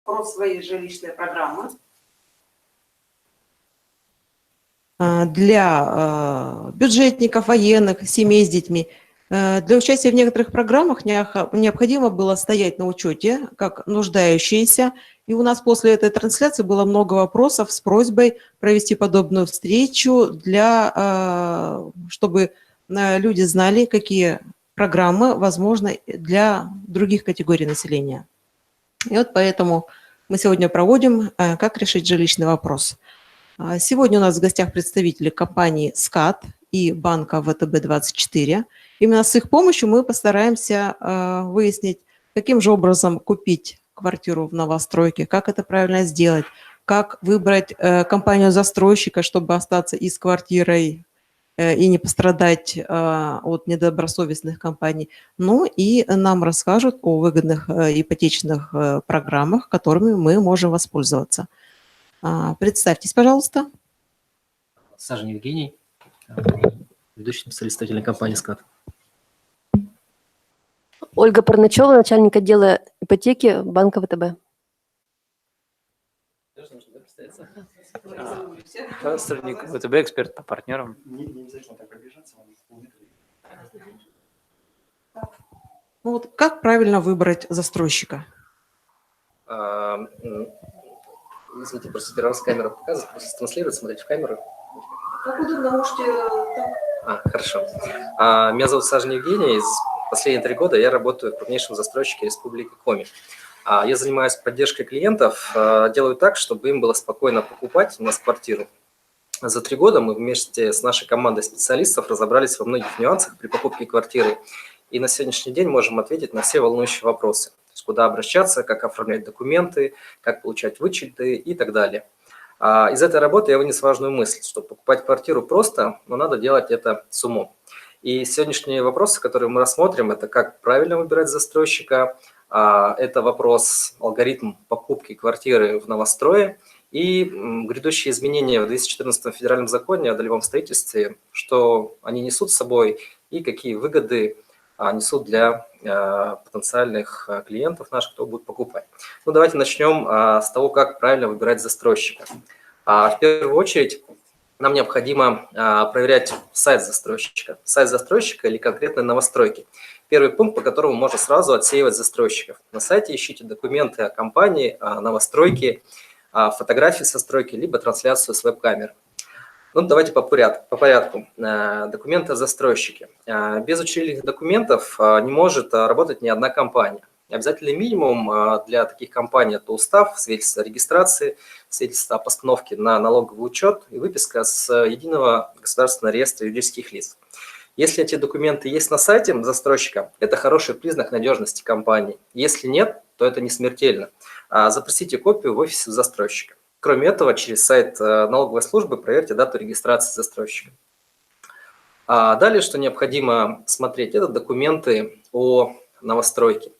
про свои жилищные программы для бюджетников, военных, семей с детьми. Для участия в некоторых программах необходимо было стоять на учете как нуждающиеся. И у нас после этой трансляции было много вопросов с просьбой провести подобную встречу, чтобы люди знали, какие программы возможны для других категорий населения. И вот поэтому мы сегодня проводим «Как решить жилищный вопрос». Сегодня у нас в гостях представители компании «СКАТ» и банка ВТБ-24. Именно с их помощью мы постараемся выяснить, каким же образом купить квартиру в новостройке, как это правильно сделать, как выбрать компанию-застройщика, чтобы остаться и с квартирой, и не пострадать от недобросовестных компаний. Ну и нам расскажут о выгодных ипотечных программах, которыми мы можем воспользоваться. Представьтесь, пожалуйста. Сажен Евгений, ведущий специалист компании «СКАТ». Ольга Парначева, начальник отдела ипотеки банка ВТБ. Сотрудник ВТБ, эксперт по партнерам. Ну вот как правильно выбрать застройщика? Извините, просто первый раз камера показывает, просто транслирует, смотреть в камеру. Как удобно, можете... Хорошо. Меня зовут Сажен Евгений. Последние 3 года я работаю в крупнейшем застройщике Республики Коми. Я занимаюсь поддержкой клиентов, делаю так, чтобы им было спокойно покупать у нас квартиру. За 3 года мы вместе с нашей командой специалистов разобрались во многих нюансах при покупке квартиры. И на сегодняшний день можем ответить на все волнующие вопросы. То есть куда обращаться, как оформлять документы, как получать вычеты и так далее. Из этой работы я вынес важную мысль, что покупать квартиру просто, но надо делать это с умом. И сегодняшние вопросы, которые мы рассмотрим, это как правильно выбирать застройщика, это вопрос алгоритм покупки квартиры в новострое и грядущие изменения в 214 федеральном законе о долевом строительстве, что они несут с собой и какие выгоды несут для потенциальных клиентов наших, кто будет покупать. Ну, давайте начнем с того, как правильно выбирать застройщика. В первую очередь нам необходимо проверять сайт застройщика или конкретной новостройки. Первый пункт, по которому можно сразу отсеивать застройщиков. На сайте ищите документы о компании, о новостройке, фотографии со стройки, либо трансляцию с веб-камеры. Ну, давайте по порядку. Документы о застройщике. Без учредительных документов не может работать ни одна компания. Обязательный минимум для таких компаний – это устав, свидетельство о регистрации, свидетельство о постановке на налоговый учет и выписка с Единого государственного реестра юридических лиц. Если эти документы есть на сайте застройщика, это хороший признак надежности компании. Если нет, то это не смертельно. Запросите копию в офисе застройщика. Кроме этого, через сайт налоговой службы проверьте дату регистрации застройщика. Далее, что необходимо смотреть, это документы о новостройке.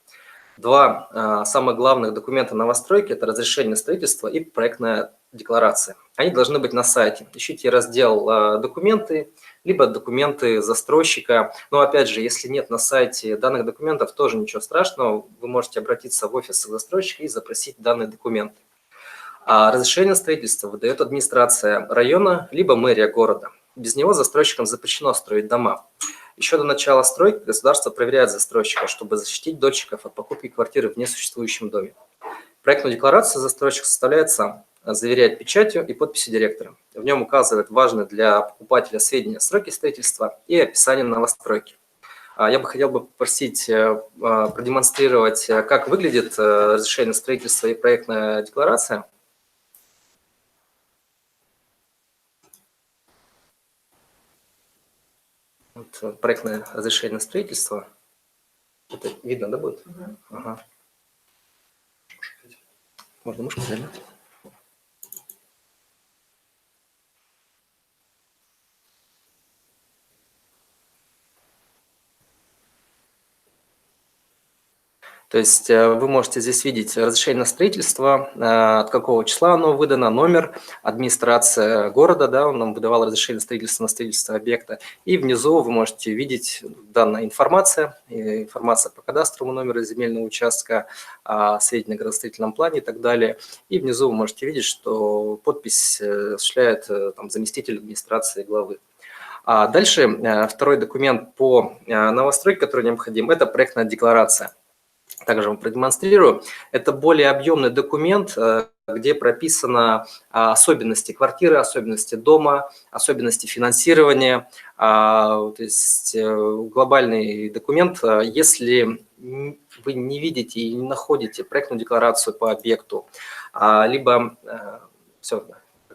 2 самых главных документа новостройки – это разрешение на строительство и проектная декларация. Они должны быть на сайте. Ищите раздел «Документы», либо «Документы застройщика». Но опять же, если нет на сайте данных документов, тоже ничего страшного. Вы можете обратиться в офис застройщика и запросить данные документы. Разрешение на строительство выдает администрация района, либо мэрия города. Без него застройщикам запрещено строить дома. Еще до начала стройки государство проверяет застройщика, чтобы защитить дольщиков от покупки квартиры в несуществующем доме. Проектную декларацию застройщик составляет сам, заверяет печатью и подписью директора. В нем указывает важные для покупателя сведения о сроке строительства и описание новостройки. Я бы хотел попросить продемонстрировать, как выглядит разрешение на строительство и проектная декларация. Вот проектное разрешение на строительство. Это видно, да, будет? Ага. Можно мышку залить? То То есть вы можете здесь видеть разрешение на строительство, от какого числа оно выдано, номер, администрация города, да, он нам выдавал разрешение на строительство объекта. И внизу вы можете видеть данная информация, информация по кадастровому номеру земельного участка, сведения о градостроительном плане и так далее. И внизу вы можете видеть, что подпись осуществляет там, заместитель администрации главы. А дальше второй документ по новостройке, который необходим, это проектная декларация. Также вам продемонстрирую. Это более объемный документ, где прописаны особенности квартиры, особенности дома, особенности финансирования. То есть глобальный документ. Если вы не видите и не находите проектную декларацию по объекту, либо все,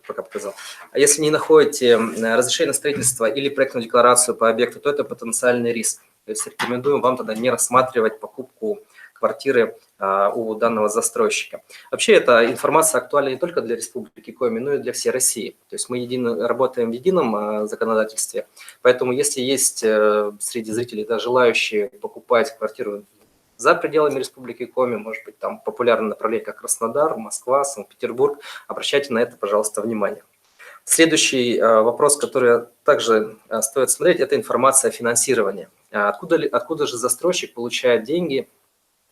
пока показал. А если не находите разрешение на строительство или проектную декларацию по объекту, то это потенциальный риск. То есть рекомендуем вам тогда не рассматривать покупку квартиры у данного застройщика. Вообще эта информация актуальна не только для Республики Коми, но и для всей России. То есть мы работаем в едином законодательстве, поэтому если есть среди зрителей желающие покупать квартиру за пределами Республики Коми, может быть, там популярное направление, как Краснодар, Москва, Санкт-Петербург, обращайте на это, пожалуйста, внимание. Следующий вопрос, который также стоит смотреть, это информация о финансировании. Откуда же застройщик получает деньги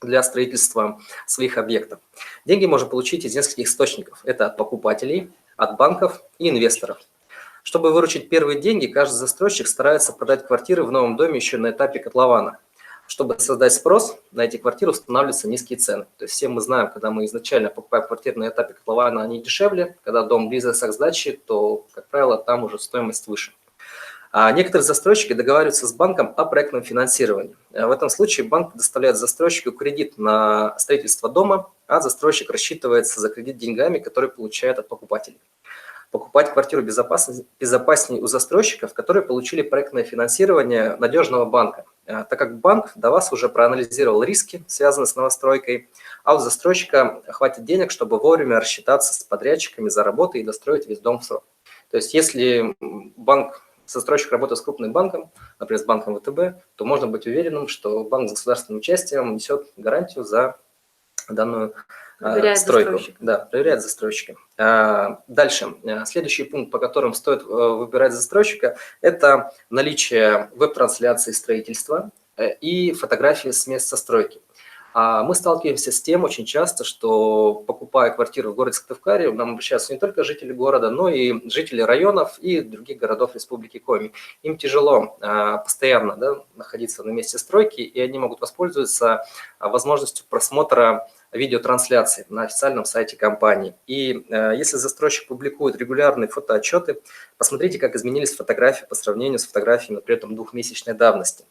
для строительства своих объектов? Деньги можно получить из нескольких источников. Это от покупателей, от банков и инвесторов. Чтобы выручить первые деньги, каждый застройщик старается продать квартиры в новом доме еще на этапе котлована. Чтобы создать спрос, на эти квартиры устанавливаются низкие цены. То есть все мы знаем, когда мы изначально покупаем квартиры на этапе котлована, они дешевле. Когда дом близок к сдаче, то, как правило, там уже стоимость выше. А некоторые застройщики договариваются с банком о проектном финансировании. В этом случае банк предоставляет застройщику кредит на строительство дома, а застройщик рассчитывается за кредит деньгами, которые получает от покупателей. Покупать квартиру безопаснее у застройщиков, которые получили проектное финансирование надежного банка, так как банк до вас уже проанализировал риски, связанные с новостройкой, а у застройщика хватит денег, чтобы вовремя рассчитаться с подрядчиками за работу и достроить весь дом в срок. То есть если застройщик работает с крупным банком, например, с банком ВТБ, то можно быть уверенным, что банк с государственным участием несет гарантию за данную стройку. Да, проверяет застройщика. Дальше. Следующий пункт, по которым стоит выбирать застройщика, это наличие веб-трансляции строительства и фотографии с места стройки. Мы сталкиваемся с тем очень часто, что, покупая квартиру в городе Сыктывкаре, нам обращаются не только жители города, но и жители районов и других городов Республики Коми. Им тяжело постоянно находиться на месте стройки, и они могут воспользоваться возможностью просмотра видеотрансляции на официальном сайте компании. И если застройщик публикует регулярные фотоотчеты, посмотрите, как изменились фотографии по сравнению с фотографиями, например, двухмесячной давности.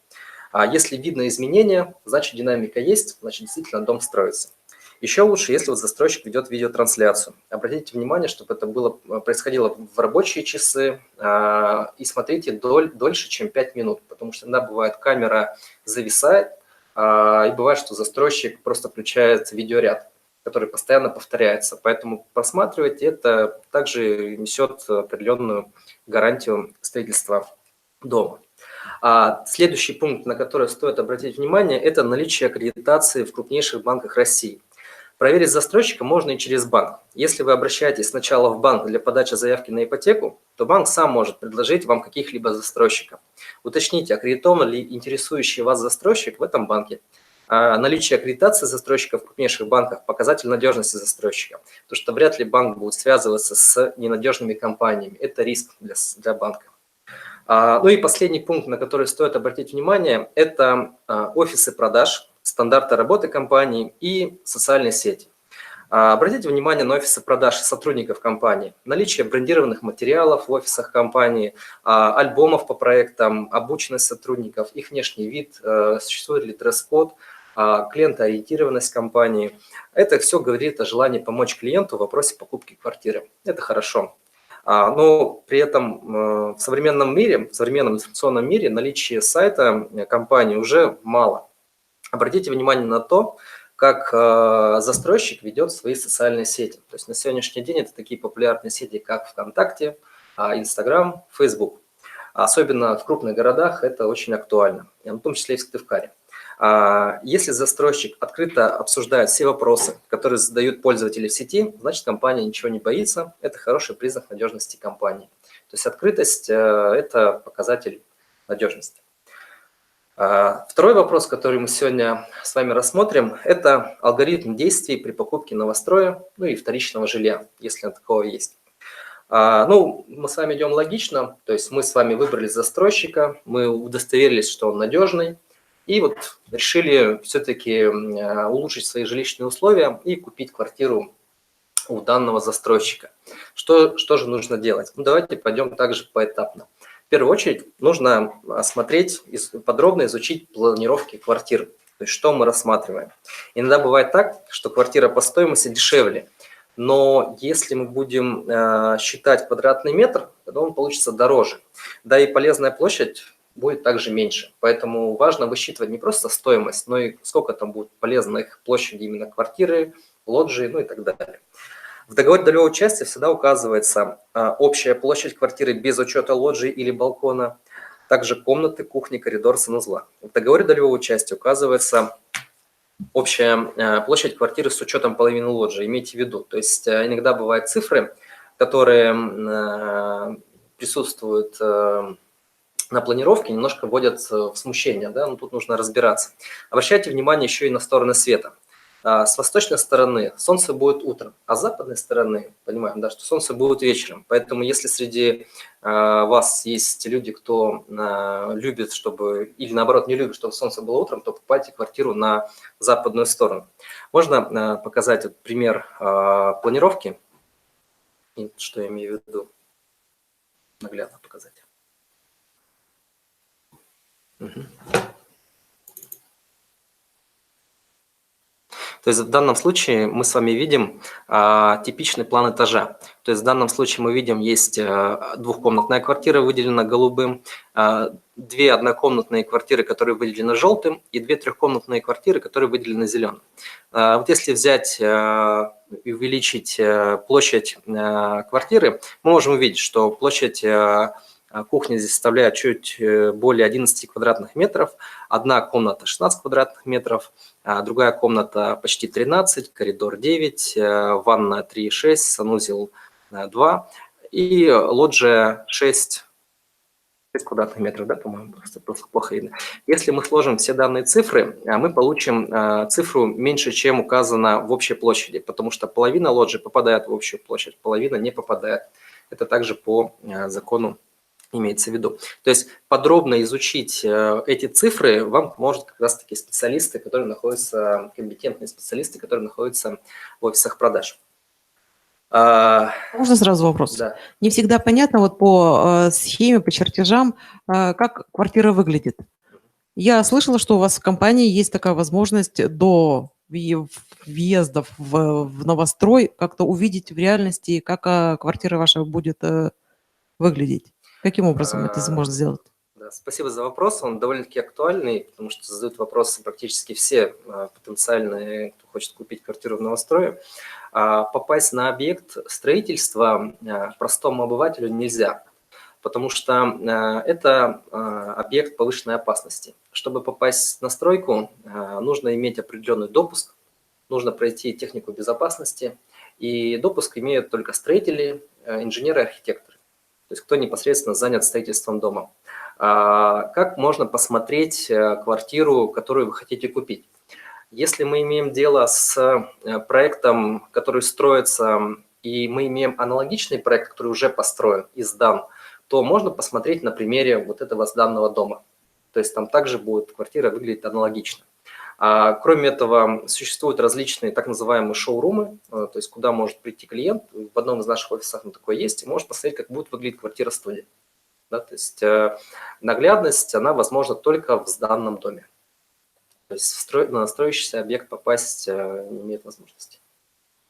А если видно изменения, значит динамика есть, значит действительно дом строится. Еще лучше, если застройщик ведет видеотрансляцию. Обратите внимание, чтобы это происходило в рабочие часы, и смотрите дольше, чем 5 минут, потому что иногда бывает, камера зависает, и бывает, что застройщик просто включает видеоряд, который постоянно повторяется. Поэтому просматривайте, это также несет определенную гарантию строительства дома. Следующий пункт, на который стоит обратить внимание, это наличие аккредитации в крупнейших банках России. Проверить застройщика можно и через банк. Если вы обращаетесь сначала в банк для подачи заявки на ипотеку, то банк сам может предложить вам каких-либо застройщиков. Уточните, аккредитован ли интересующий вас застройщик в этом банке. Наличие аккредитации застройщика в крупнейших банках – показатель надежности застройщика. Потому что вряд ли банк будет связываться с ненадежными компаниями. Это риск для банка. Ну и последний пункт, на который стоит обратить внимание, это офисы продаж, стандарты работы компании и социальные сети. Обратите внимание на офисы продаж сотрудников компании, наличие брендированных материалов в офисах компании, альбомов по проектам, обученность сотрудников, их внешний вид, существует ли дресс-код, клиентоориентированность компании. Это все говорит о желании помочь клиенту в вопросе покупки квартиры. Это хорошо. Но при этом в современном мире, в современном информационном мире наличие сайта компании уже мало. Обратите внимание на то, как застройщик ведет свои социальные сети. То есть на сегодняшний день это такие популярные сети, как ВКонтакте, Инстаграм, Фейсбук. Особенно в крупных городах это очень актуально, в том числе и в Сыктывкаре. Если застройщик открыто обсуждает все вопросы, которые задают пользователи в сети, значит, компания ничего не боится. Это хороший признак надежности компании. То есть открытость – это показатель надежности. Второй вопрос, который мы сегодня с вами рассмотрим, это алгоритм действий при покупке новостроя, ну и вторичного жилья, если такого есть. Ну, мы с вами идем логично, то есть мы с вами выбрали застройщика, мы удостоверились, что он надежный, и вот решили все-таки улучшить свои жилищные условия и купить квартиру у данного застройщика. Что же нужно делать? Ну, давайте пойдем также поэтапно. В первую очередь нужно осмотреть, подробно изучить планировки квартир, то есть что мы рассматриваем. Иногда бывает так, что квартира по стоимости дешевле, но если мы будем считать квадратный метр, то он получится дороже. Да и полезная площадь будет также меньше. Поэтому важно высчитывать не просто стоимость, но и сколько там будет полезных площади именно квартиры, лоджии, ну и так далее. В договоре долевого участия всегда указывается общая площадь квартиры без учета лоджии или балкона, также комнаты, кухни, коридор, санузла. В договоре долевого участия указывается общая площадь квартиры с учетом половины лоджии, имейте в виду. То есть иногда бывают цифры, которые присутствуют на планировке, немножко вводят в смущение, да? Но тут нужно разбираться. Обращайте внимание еще и на стороны света. С восточной стороны солнце будет утром, а с западной стороны, понимаем, да, что солнце будет вечером. Поэтому если среди вас есть люди, кто любит, чтобы, или наоборот не любит, чтобы солнце было утром, то покупайте квартиру на западную сторону. Можно показать вот пример планировки, что я имею в виду, наглядно показать. Угу. То есть в данном случае мы с вами видим типичный план этажа. То есть в данном случае мы видим, есть двухкомнатная квартира, выделена голубым, две однокомнатные квартиры, которые выделены желтым, и две трехкомнатные квартиры, которые выделены зеленым. Вот если взять и увеличить площадь квартиры, мы можем увидеть, что площадь кухня здесь составляет чуть более 11 квадратных метров. Одна комната 16 квадратных метров, другая комната почти 13, коридор 9, ванна 3,6, санузел 2 и лоджия 6 квадратных метров, да, по-моему, просто плохо видно. Если мы сложим все данные цифры, мы получим цифру меньше, чем указано в общей площади, потому что половина лоджии попадает в общую площадь, половина не попадает. Это также по закону имеется в виду. То есть подробно изучить эти цифры вам может как раз-таки специалисты, которые находятся, компетентные специалисты, которые находятся в офисах продаж. Можно сразу вопрос? Да. Не всегда понятно вот по схеме, по чертежам, как квартира выглядит. Я слышала, что у вас в компании есть такая возможность до въездов в новострой как-то увидеть в реальности, как квартира ваша будет выглядеть. Каким образом это можно сделать? Да, спасибо за вопрос, он довольно-таки актуальный, потому что задают вопросы практически все потенциальные, кто хочет купить квартиру в новострое. Попасть на объект строительства простому обывателю нельзя, потому что это объект повышенной опасности. Чтобы попасть на стройку, нужно иметь определенный допуск, нужно пройти технику безопасности, и допуск имеют только строители, инженеры, архитекторы. То есть кто непосредственно занят строительством дома. Как можно посмотреть квартиру, которую вы хотите купить? Если мы имеем дело с проектом, который строится, и мы имеем аналогичный проект, который уже построен и сдан, то можно посмотреть на примере вот этого сданного дома. То есть там также будет квартира выглядеть аналогично. Кроме этого, существуют различные так называемые шоурумы, то есть куда может прийти клиент. В одном из наших офисов такое есть, и может посмотреть, как будет выглядеть квартира-студия. Да, то есть наглядность, она возможна только в сданном доме. То есть на строящийся объект попасть не имеет возможности.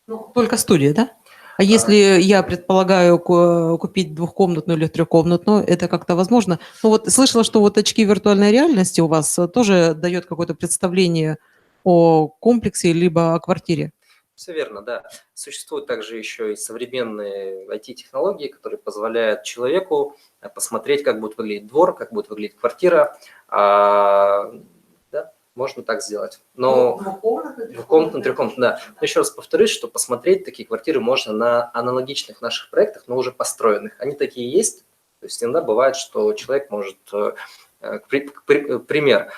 Ну, только студия, да? А если я предполагаю купить двухкомнатную или трехкомнатную, это как-то возможно? Ну вот слышала, что вот очки виртуальной реальности у вас тоже дает какое-то представление о комплексе либо о квартире. Все верно, да. Существуют также еще и современные IT-технологии, которые позволяют человеку посмотреть, как будет выглядеть двор, как будет выглядеть квартира. Да? можно так сделать. Но двухкомнатную, трехкомнатную, да. Но еще раз повторюсь, что посмотреть такие квартиры можно на аналогичных наших проектах, но уже построенных. Они такие есть. То есть иногда бывает, что человек может... Пример.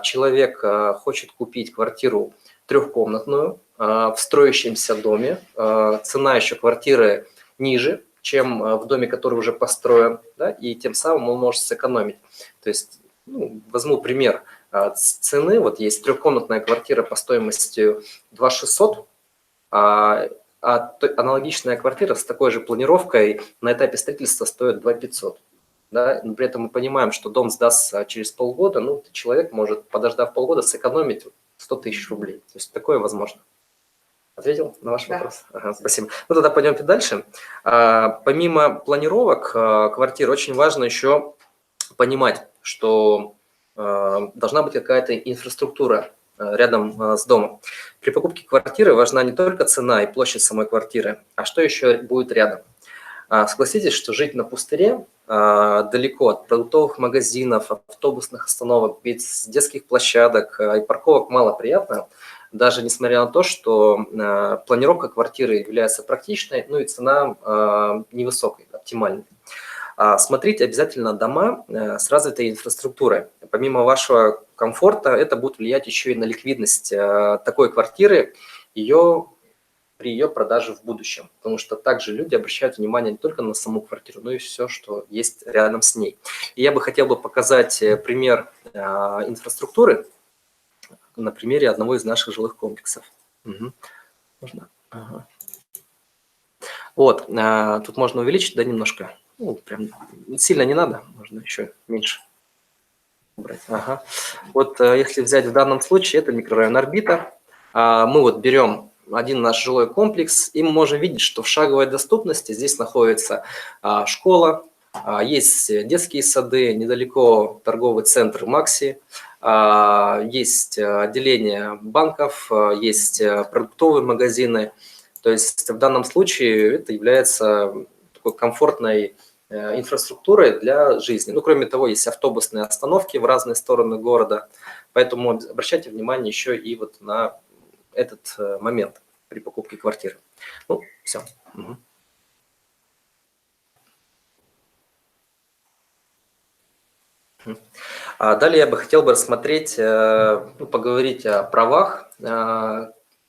Человек хочет купить квартиру трехкомнатную в строящемся доме. Цена еще квартиры ниже, чем в доме, который уже построен, да, и тем самым он может сэкономить. То есть, возьму пример цены. Вот есть трехкомнатная квартира по стоимости 2600, а аналогичная квартира с такой же планировкой на этапе строительства стоит 2500. Да? Но при этом мы понимаем, что дом сдастся через полгода, человек может, подождав полгода, сэкономить 100 тысяч рублей. То есть такое возможно. Ответил на ваш вопрос? Ага, спасибо. Тогда пойдемте дальше. Помимо планировок квартир, очень важно еще понимать, что должна быть какая-то инфраструктура рядом с домом. При покупке квартиры важна не только цена и площадь самой квартиры, а что еще будет рядом. Согласитесь, что жить на пустыре, далеко от продуктовых магазинов, автобусных остановок, без детских площадок и парковок мало приятно, даже несмотря на то, что планировка квартиры является практичной, и цена невысокой, оптимальной. Смотрите обязательно дома с развитой инфраструктурой. Помимо вашего комфорта, это будет влиять еще и на ликвидность такой квартиры, при ее продаже в будущем. Потому что также люди обращают внимание не только на саму квартиру, но и все, что есть рядом с ней. И я бы хотел показать пример инфраструктуры на примере одного из наших жилых комплексов. Угу. Можно? Ага. Вот, тут можно увеличить, да, немножко. Прям сильно не надо, можно еще меньше убрать. Ага. Вот если взять в данном случае, это микрорайон Орбита. Мы берем один наш жилой комплекс, и мы можем видеть, что в шаговой доступности здесь находится школа, есть детские сады, недалеко торговый центр Макси, есть отделение банков, есть продуктовые магазины. То есть в данном случае это является такой комфортной инфраструктурой для жизни. Кроме того, есть автобусные остановки в разные стороны города, поэтому обращайте внимание еще и на этот момент при покупке квартиры. Все. Угу. Далее я бы хотел рассмотреть, поговорить о правах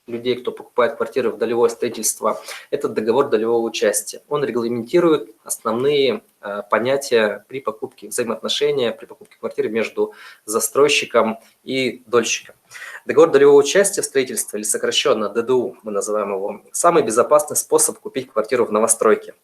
людей, кто покупает квартиры в долевое строительство. Это договор долевого участия. Он регламентирует основные понятия при покупке, взаимоотношения при покупке квартиры между застройщиком и дольщиком. Договор долевого участия в строительстве, или сокращенно ДДУ, мы называем его, самый безопасный способ купить квартиру в новостройке.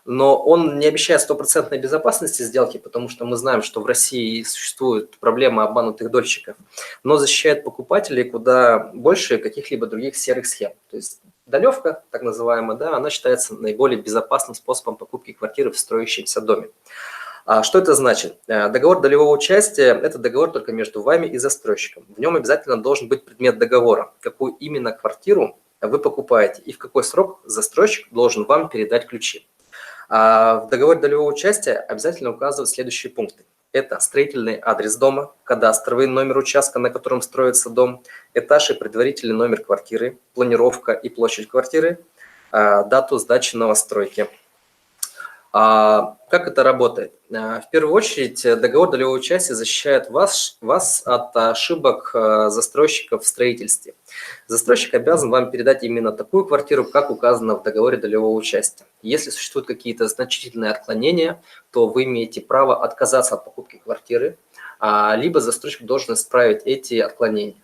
Но он не обещает стопроцентной безопасности сделки, потому что мы знаем, что в России существует проблема обманутых дольщиков, но защищает покупателей куда больше каких-либо других серых схем. То есть долевка, так называемая, да, она считается наиболее безопасным способом покупки квартиры в строящемся доме. Что это значит? Договор долевого участия – это договор только между вами и застройщиком. В нем обязательно должен быть предмет договора, какую именно квартиру вы покупаете и в какой срок застройщик должен вам передать ключи. В договоре долевого участия обязательно указывают следующие пункты. Это строительный адрес дома, кадастровый номер участка, на котором строится дом, этаж и предварительный номер квартиры, планировка и площадь квартиры, дату сдачи новостройки. Как это работает? В первую очередь, договор долевого участия защищает вас от ошибок застройщиков в строительстве. Застройщик обязан вам передать именно такую квартиру, как указано в договоре долевого участия. Если существуют какие-то значительные отклонения, то вы имеете право отказаться от покупки квартиры, либо застройщик должен исправить эти отклонения.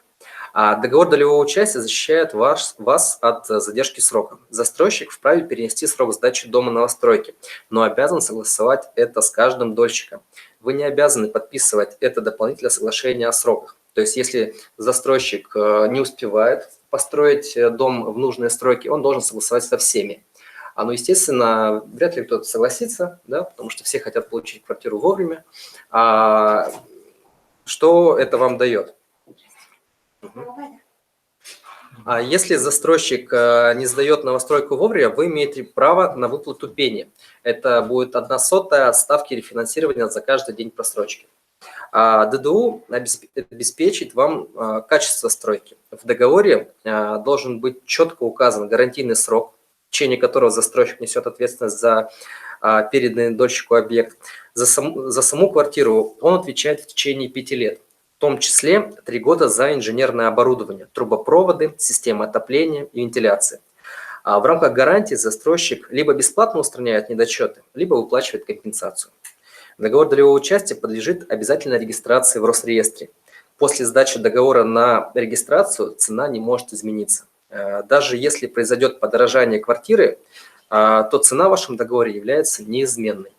Договор долевого участия защищает вас от задержки срока. Застройщик вправе перенести срок сдачи дома новостройки, но обязан согласовать это с каждым дольщиком. Вы не обязаны подписывать это дополнительное соглашение о сроках. То есть, если застройщик не успевает построить дом в нужные сроки, он должен согласовать со всеми. Естественно, вряд ли кто-то согласится, да, потому что все хотят получить квартиру вовремя. Что это вам дает? Если застройщик не сдает новостройку вовремя, вы имеете право на выплату пени. Это будет 1/100 от ставки рефинансирования за каждый день просрочки. ДДУ обеспечит вам качество стройки. В договоре должен быть четко указан гарантийный срок, в течение которого застройщик несет ответственность за переданный дольщику объект. За саму квартиру он отвечает в течение 5 лет, в том числе 3 года за инженерное оборудование, трубопроводы, системы отопления и вентиляции. В рамках гарантии застройщик либо бесплатно устраняет недочеты, либо выплачивает компенсацию. Договор долевого участия подлежит обязательной регистрации в Росреестре. После сдачи договора на регистрацию цена не может измениться. Даже если произойдет подорожание квартиры, то цена в вашем договоре является неизменной.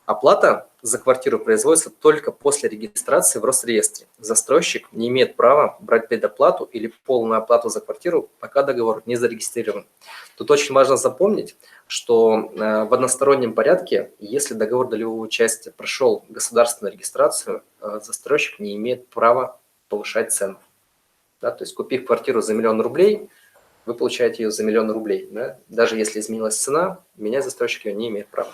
Оплата за квартиру производится только после регистрации в Росреестре. Застройщик не имеет права брать предоплату или полную оплату за квартиру, пока договор не зарегистрирован. Тут очень важно запомнить, что в одностороннем порядке, если договор долевого участия прошел государственную регистрацию, застройщик не имеет права повышать цену. Да, то есть, купив квартиру за 1 000 000 рублей, вы получаете ее за 1 000 000 рублей. Да? Даже если изменилась цена, менять застройщик ее не имеет права.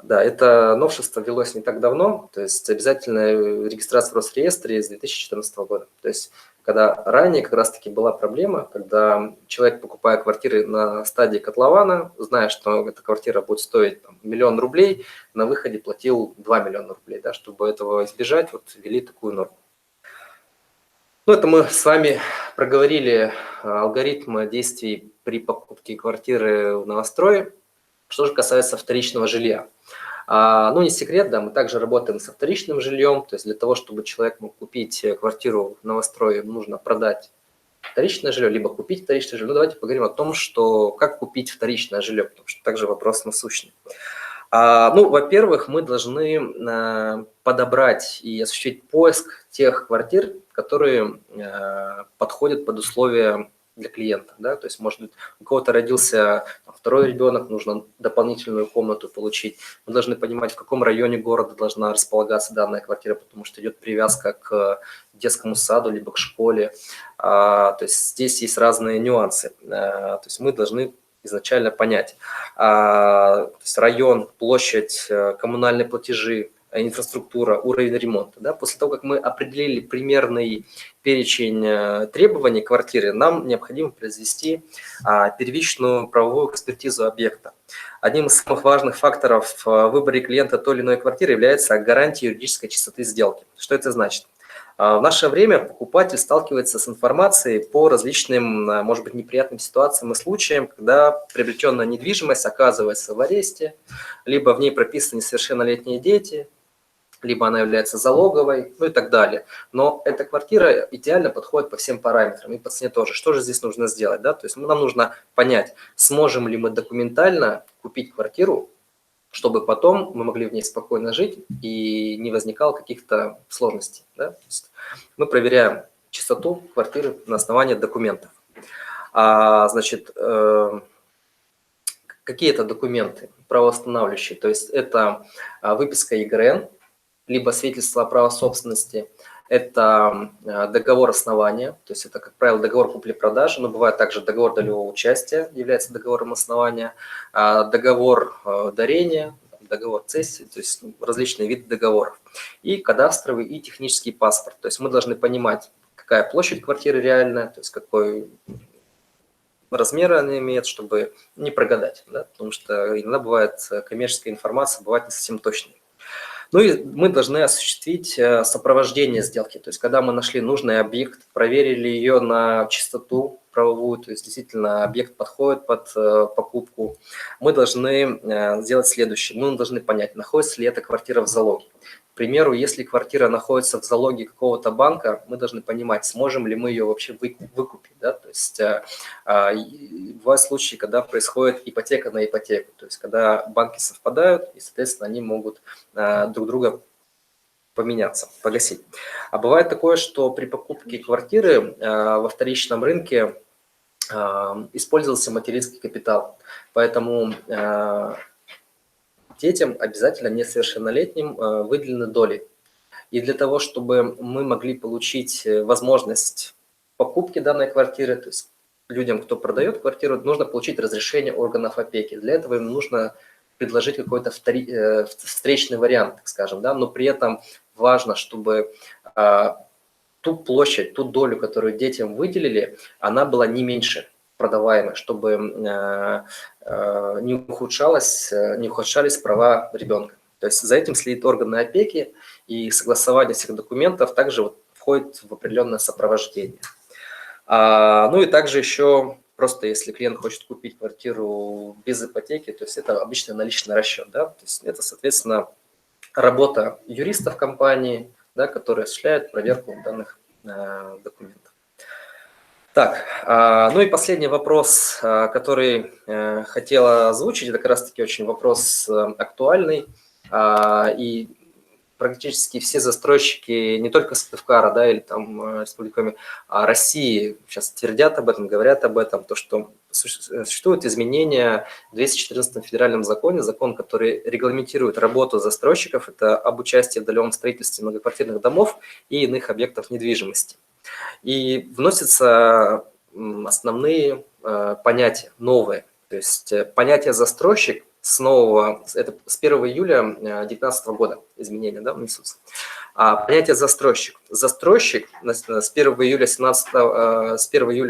Да, это новшество ввелось не так давно, то есть обязательная регистрация в Росреестре с 2014 года. То есть когда ранее как раз-таки была проблема, когда человек, покупая квартиры на стадии котлована, зная, что эта квартира будет стоить 1 000 000 рублей, на выходе платил 2 миллиона рублей. Да, чтобы этого избежать, вот ввели такую норму. Ну, это мы с вами проговорили алгоритмы действий при покупке квартиры в новострое. Что же касается вторичного жилья. Ну, не секрет, да, мы также работаем со вторичным жильем, то есть для того, чтобы человек мог купить квартиру в новострое, нужно продать вторичное жилье, либо купить вторичное жилье. Ну, давайте поговорим о том, что как купить вторичное жилье, потому что также вопрос насущный. Ну, во-первых, мы должны подобрать и осуществить поиск тех квартир, которые подходят под условия для клиента, да, то есть, может быть, у кого-то родился второй ребенок, нужно дополнительную комнату получить. Мы должны понимать, в каком районе города должна располагаться данная квартира, потому что идет привязка к детскому саду, либо к школе. То есть здесь есть разные нюансы. То есть мы должны изначально понять, то есть район, площадь, коммунальные платежи, инфраструктура, уровень ремонта. Да? После того, как мы определили примерный перечень требований квартиры, нам необходимо произвести первичную правовую экспертизу объекта. Одним из самых важных факторов в выборе клиента той или иной квартиры является гарантия юридической чистоты сделки. Что это значит? В наше время покупатель сталкивается с информацией по различным, может быть, неприятным ситуациям и случаям, когда приобретенная недвижимость оказывается в аресте, либо в ней прописаны несовершеннолетние дети, либо она является залоговой, ну и так далее. Но эта квартира идеально подходит по всем параметрам, и по цене тоже. Что же здесь нужно сделать? Да? То есть нам нужно понять, сможем ли мы документально купить квартиру, чтобы потом мы могли в ней спокойно жить и не возникало каких-то сложностей. Да? То есть мы проверяем чистоту квартиры на основании документов. Значит, какие это документы правоустанавливающие? То есть это выписка ЕГРН, либо свидетельство о праве собственности, это договор основания, то есть это, как правило, договор купли-продажи, но бывает также договор долевого участия, является договором основания, договор дарения, договор цессии, то есть различные виды договоров, и кадастровый и технический паспорт. То есть мы должны понимать, какая площадь квартиры реальная, то есть какой размер она имеет, чтобы не прогадать, да? Потому что иногда бывает коммерческая информация, бывает не совсем точной. Ну и мы должны осуществить сопровождение сделки, то есть когда мы нашли нужный объект, проверили ее на чистоту правовую, то есть действительно объект подходит под покупку, мы должны сделать следующее. Мы должны понять, находится ли эта квартира в залоге. К примеру, если квартира находится в залоге какого-то банка, мы должны понимать, сможем ли мы ее вообще выкупить. Да? То есть бывают случаи, когда происходит ипотека на ипотеку, то есть когда банки совпадают, и, соответственно, они могут друг друга поменяться, погасить. А бывает такое, что при покупке квартиры во вторичном рынке использовался материнский капитал, поэтому детям обязательно несовершеннолетним выделены доли. И для того, чтобы мы могли получить возможность покупки данной квартиры, то есть людям, кто продает квартиру, нужно получить разрешение органов опеки. Для этого им нужно предложить какой-то встречный вариант, так скажем, да, но при этом важно, чтобы ту площадь, ту долю, которую детям выделили, она была не меньше продаваемой, чтобы не ухудшались права ребенка. То есть за этим следит органы опеки, и согласование всех документов также вот входит в определенное сопровождение. Ну и также еще просто если клиент хочет купить квартиру без ипотеки, то есть это обычно наличный расчет, да, то есть это, соответственно, работа юристов компании, да, которые осуществляют проверку данных документов. Так, ну и последний вопрос, который хотела озвучить, это как раз-таки очень вопрос актуальный, и практически все застройщики не только Сыктывкара, да, или там республиками, а России сейчас твердят об этом, говорят об этом, то, что существуют изменения в 214 федеральном законе, закон, который регламентирует работу застройщиков, это об участии в долевом строительстве многоквартирных домов и иных объектов недвижимости. И вносятся основные понятия, новые. То есть понятие застройщик это с 1 июля 2019 года изменения, да, внесутся. Понятие застройщик. Застройщик с 1 июля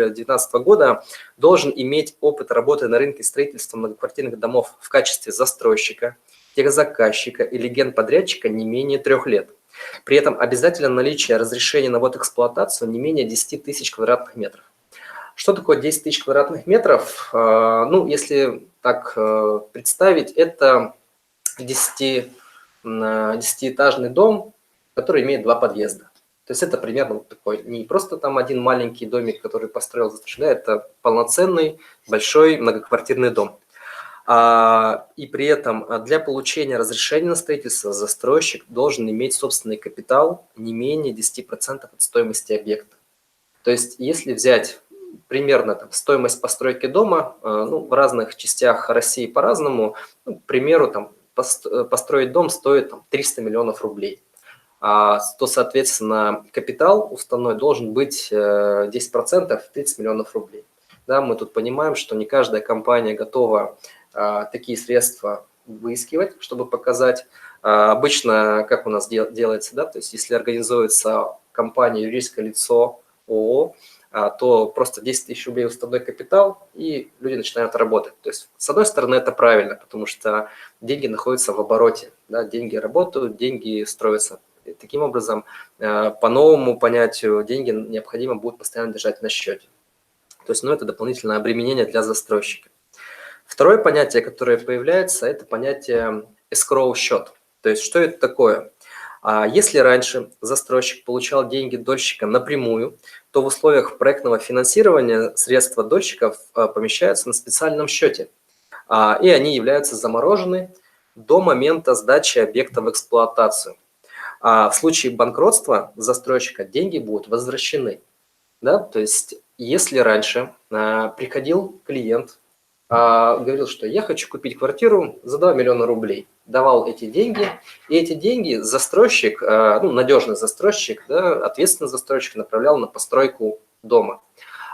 2019 года должен иметь опыт работы на рынке строительства многоквартирных домов в качестве застройщика, техзаказчика или генподрядчика не менее 3 лет. При этом обязательно наличие разрешения на ввод эксплуатацию не менее 10 тысяч квадратных метров. Что такое 10 тысяч квадратных метров? Ну, если так представить, это 10-этажный дом, который имеет 2 подъезда. То есть это примерно вот такой, не просто там один маленький домик, который построил застройщик, это полноценный большой многоквартирный дом. И при этом для получения разрешения на строительство застройщик должен иметь собственный капитал не менее 10% от стоимости объекта. То есть если взять примерно там, стоимость постройки дома, ну, в разных частях России по-разному, ну, к примеру, там, построить дом стоит там, 300 миллионов рублей, то, соответственно, капитал уставной должен быть 10%, 30 миллионов рублей. Да, мы тут понимаем, что не каждая компания готова такие средства выискивать, чтобы показать. Обычно, как у нас делается, да, то есть если организуется компания, юридическое лицо, ООО, то просто 10 тысяч рублей уставной капитал, и люди начинают работать. То есть, с одной стороны, это правильно, потому что деньги находятся в обороте, да, деньги работают, деньги строятся. И таким образом, по новому понятию, деньги необходимо будет постоянно держать на счете. То есть, ну, это дополнительное обременение для застройщика. Второе понятие, которое появляется, это понятие escrow-счет. То есть, что это такое? Если раньше застройщик получал деньги дольщика напрямую, то в условиях проектного финансирования средства дольщиков помещаются на специальном счете, и они являются заморожены до момента сдачи объекта в эксплуатацию. В случае банкротства застройщика деньги будут возвращены. Да? То есть, если раньше приходил клиент, говорил, что я хочу купить квартиру за 2 миллиона рублей, давал эти деньги, и эти деньги застройщик, ну, надежный застройщик, да, ответственный застройщик направлял на постройку дома.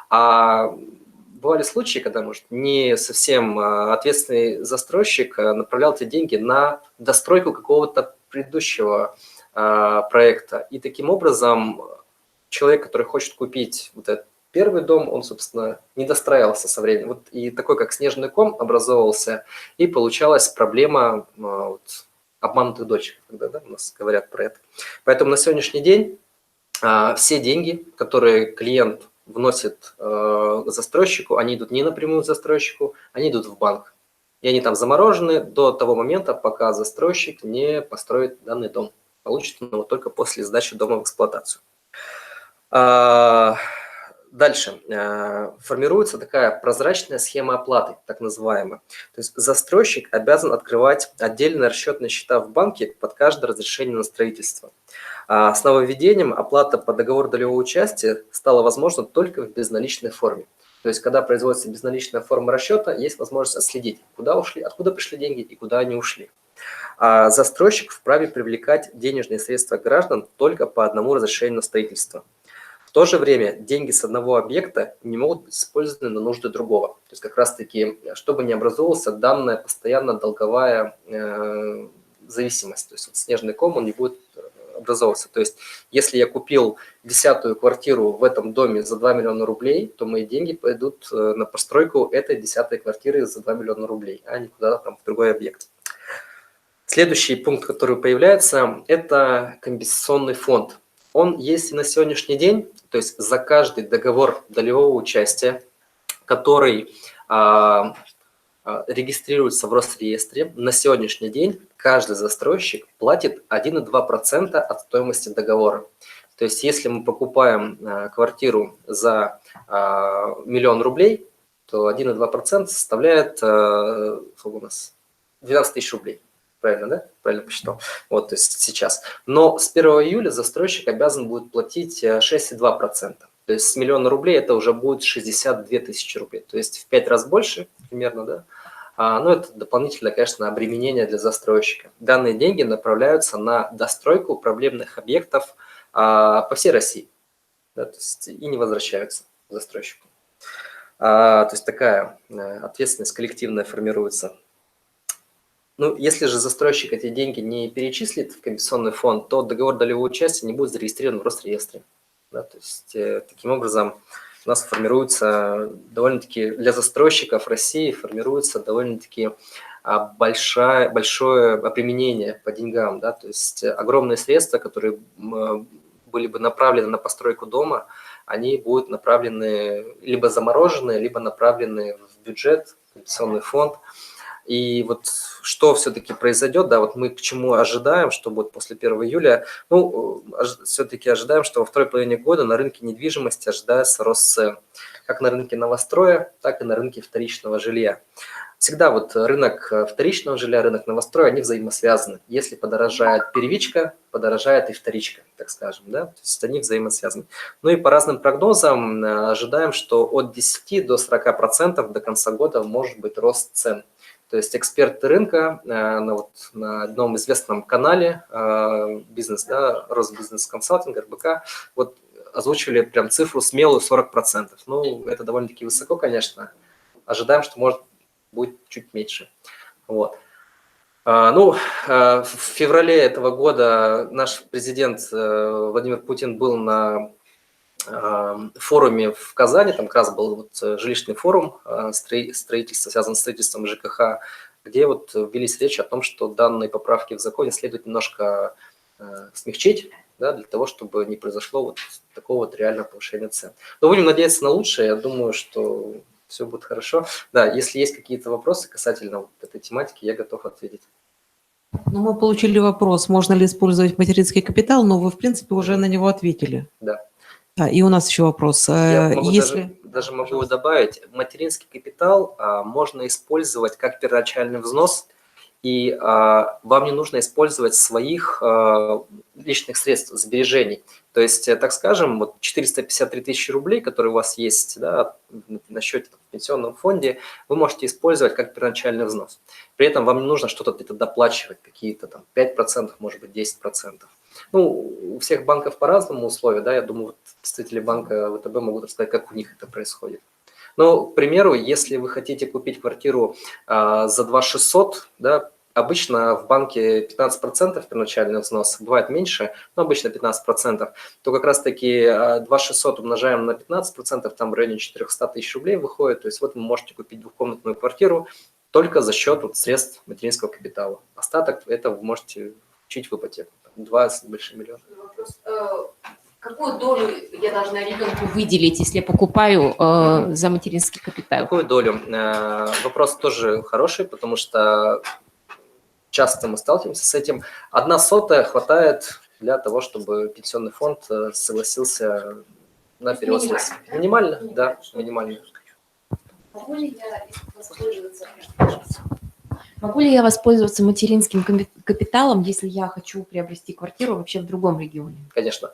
Бывали случаи, когда, может, не совсем ответственный застройщик направлял эти деньги на достройку какого-то предыдущего проекта. И таким образом человек, который хочет купить вот этот первый дом, он, собственно, не достраивался со временем. Вот и такой, как снежный ком, образовывался, и получалась проблема вот, обманутых дольщиков, когда, да, у нас говорят про это. Поэтому на сегодняшний день все деньги, которые клиент вносит застройщику, они идут не напрямую застройщику, они идут в банк. И они там заморожены до того момента, пока застройщик не построит данный дом. Получит он его только после сдачи дома в эксплуатацию. Дальше. Формируется такая прозрачная схема оплаты, так называемая. То есть застройщик обязан открывать отдельные расчетные счета в банке под каждое разрешение на строительство. С нововведением оплата по договору долевого участия стала возможна только в безналичной форме. То есть когда производится безналичная форма расчета, есть возможность отследить, куда ушли, откуда пришли деньги и куда они ушли. Застройщик вправе привлекать денежные средства граждан только по одному разрешению на строительство. В то же время деньги с одного объекта не могут быть использованы на нужды другого. То есть как раз-таки, чтобы не образовывалась данная постоянно долговая зависимость. То есть вот снежный ком, он не будет образовываться. То есть если я купил 10-ю квартиру в этом доме за 2 миллиона рублей, то мои деньги пойдут на постройку этой 10-й квартиры за 2 миллиона рублей, а не куда-то там в другой объект. Следующий пункт, который появляется, это компенсационный фонд. Он есть и на сегодняшний день, то есть за каждый договор долевого участия, который регистрируется в Росреестре, на сегодняшний день каждый застройщик платит 1,2% от стоимости договора. То есть если мы покупаем квартиру за 1 миллион рублей, то 1,2% составляет сколько у нас? 12 тысяч рублей. Правильно, да? Правильно посчитал. Вот, то есть сейчас. Но с 1 июля застройщик обязан будет платить 6,2%. То есть с 1 миллиона рублей это уже будет 62 тысячи рублей. То есть в 5 раз больше примерно, да? Но это дополнительное, конечно, обременение для застройщика. Данные деньги направляются на достройку проблемных объектов по всей России. Да, то есть и не возвращаются застройщику. То есть такая ответственность коллективная формируется. Ну, если же застройщик эти деньги не перечислит в компенсационный фонд, то договор долевого участия не будет зарегистрирован в Росреестре. Да, то есть таким образом у нас формируется довольно-таки для застройщиков России формируется довольно-таки большое обременение по деньгам. Да, то есть огромные средства, которые были бы направлены на постройку дома, они будут направлены либо заморожены, либо направлены в бюджет, в компенсационный фонд. И вот что все-таки произойдет, да, вот мы к чему ожидаем, что будет после 1 июля, ну, все-таки ожидаем, что во второй половине года на рынке недвижимости ожидается рост цен, как на рынке новостроя, так и на рынке вторичного жилья. Всегда вот рынок вторичного жилья, рынок новостроя, они взаимосвязаны. Если подорожает первичка, подорожает и вторичка, так скажем, да, то есть они взаимосвязаны. Ну и по разным прогнозам ожидаем, что от 10 до 40% до конца года может быть рост цен. То есть эксперты рынка на одном известном канале бизнес, да, Росбизнес Консалтинг, РБК, вот озвучивали прям цифру смелую 40%. Ну, это довольно-таки высоко, конечно. Ожидаем, что может будет чуть меньше. Вот. Ну, в феврале этого года наш президент Владимир Путин был на форуме в Казани, там как раз был вот жилищный форум строительства, связанный с строительством ЖКХ, где вот велись речь о том, что данные поправки в законе следует немножко смягчить, да, для того, чтобы не произошло вот такого вот реального повышения цен. Но будем надеяться на лучшее, я думаю, что все будет хорошо. Да, если есть какие-то вопросы касательно вот этой тематики, я готов ответить. Ну, мы получили вопрос, можно ли использовать материнский капитал, но вы, в принципе, уже на него ответили. Да. Да, и у нас еще вопрос. Я могу Если... даже могу добавить, материнский капитал можно использовать как первоначальный взнос, и вам не нужно использовать своих личных средств, сбережений. То есть, так скажем, вот 453 тысячи рублей, которые у вас есть, да, на счете в пенсионном фонде, вы можете использовать как первоначальный взнос. При этом вам не нужно что-то где-то доплачивать, какие-то там 5%, может быть 10%. Ну, у всех банков по-разному условия, да, я думаю, вот представители банка ВТБ могут рассказать, как у них это происходит. Ну, к примеру, если вы хотите купить квартиру за 2600, да, обычно в банке 15% первоначальный взнос, бывает меньше, но обычно 15%, то как раз-таки 2600 умножаем на 15%, там в районе 400 тысяч рублей выходит, то есть вот вы можете купить двухкомнатную квартиру только за счет вот средств материнского капитала. Остаток это вы можете включить в ипотеку, 2 с небольшим миллиона. Вопрос. Какую долю я должна ребенку выделить, если я покупаю за материнский капитал? Какую долю? Вопрос тоже хороший, потому что часто мы сталкиваемся с этим. 1/100 хватает для того, чтобы пенсионный фонд согласился на перевод средств. Минимально, да, минимально. Могу ли я воспользоваться материнским капиталом, если я хочу приобрести квартиру вообще в другом регионе? Конечно.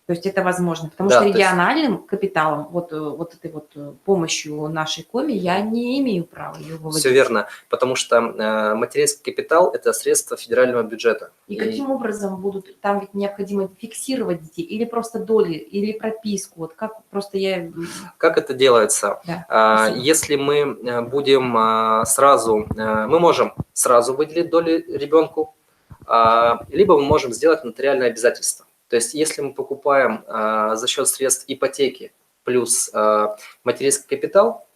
То есть это возможно, потому Да, что то есть- региональным капиталом, вот этой вот помощью нашей коме я не имею права ее выводить. Все верно, потому что материнский капитал – это средства федерального бюджета. И каким образом будут, там ведь необходимо фиксировать детей, или просто доли, или прописку, вот как просто я... Как это делается? Да, спасибо. Если мы будем сразу, мы можем сразу выделить доли ребенку, либо мы можем сделать нотариальное обязательство. То есть если мы покупаем за счет средств ипотеки плюс материнский капитал,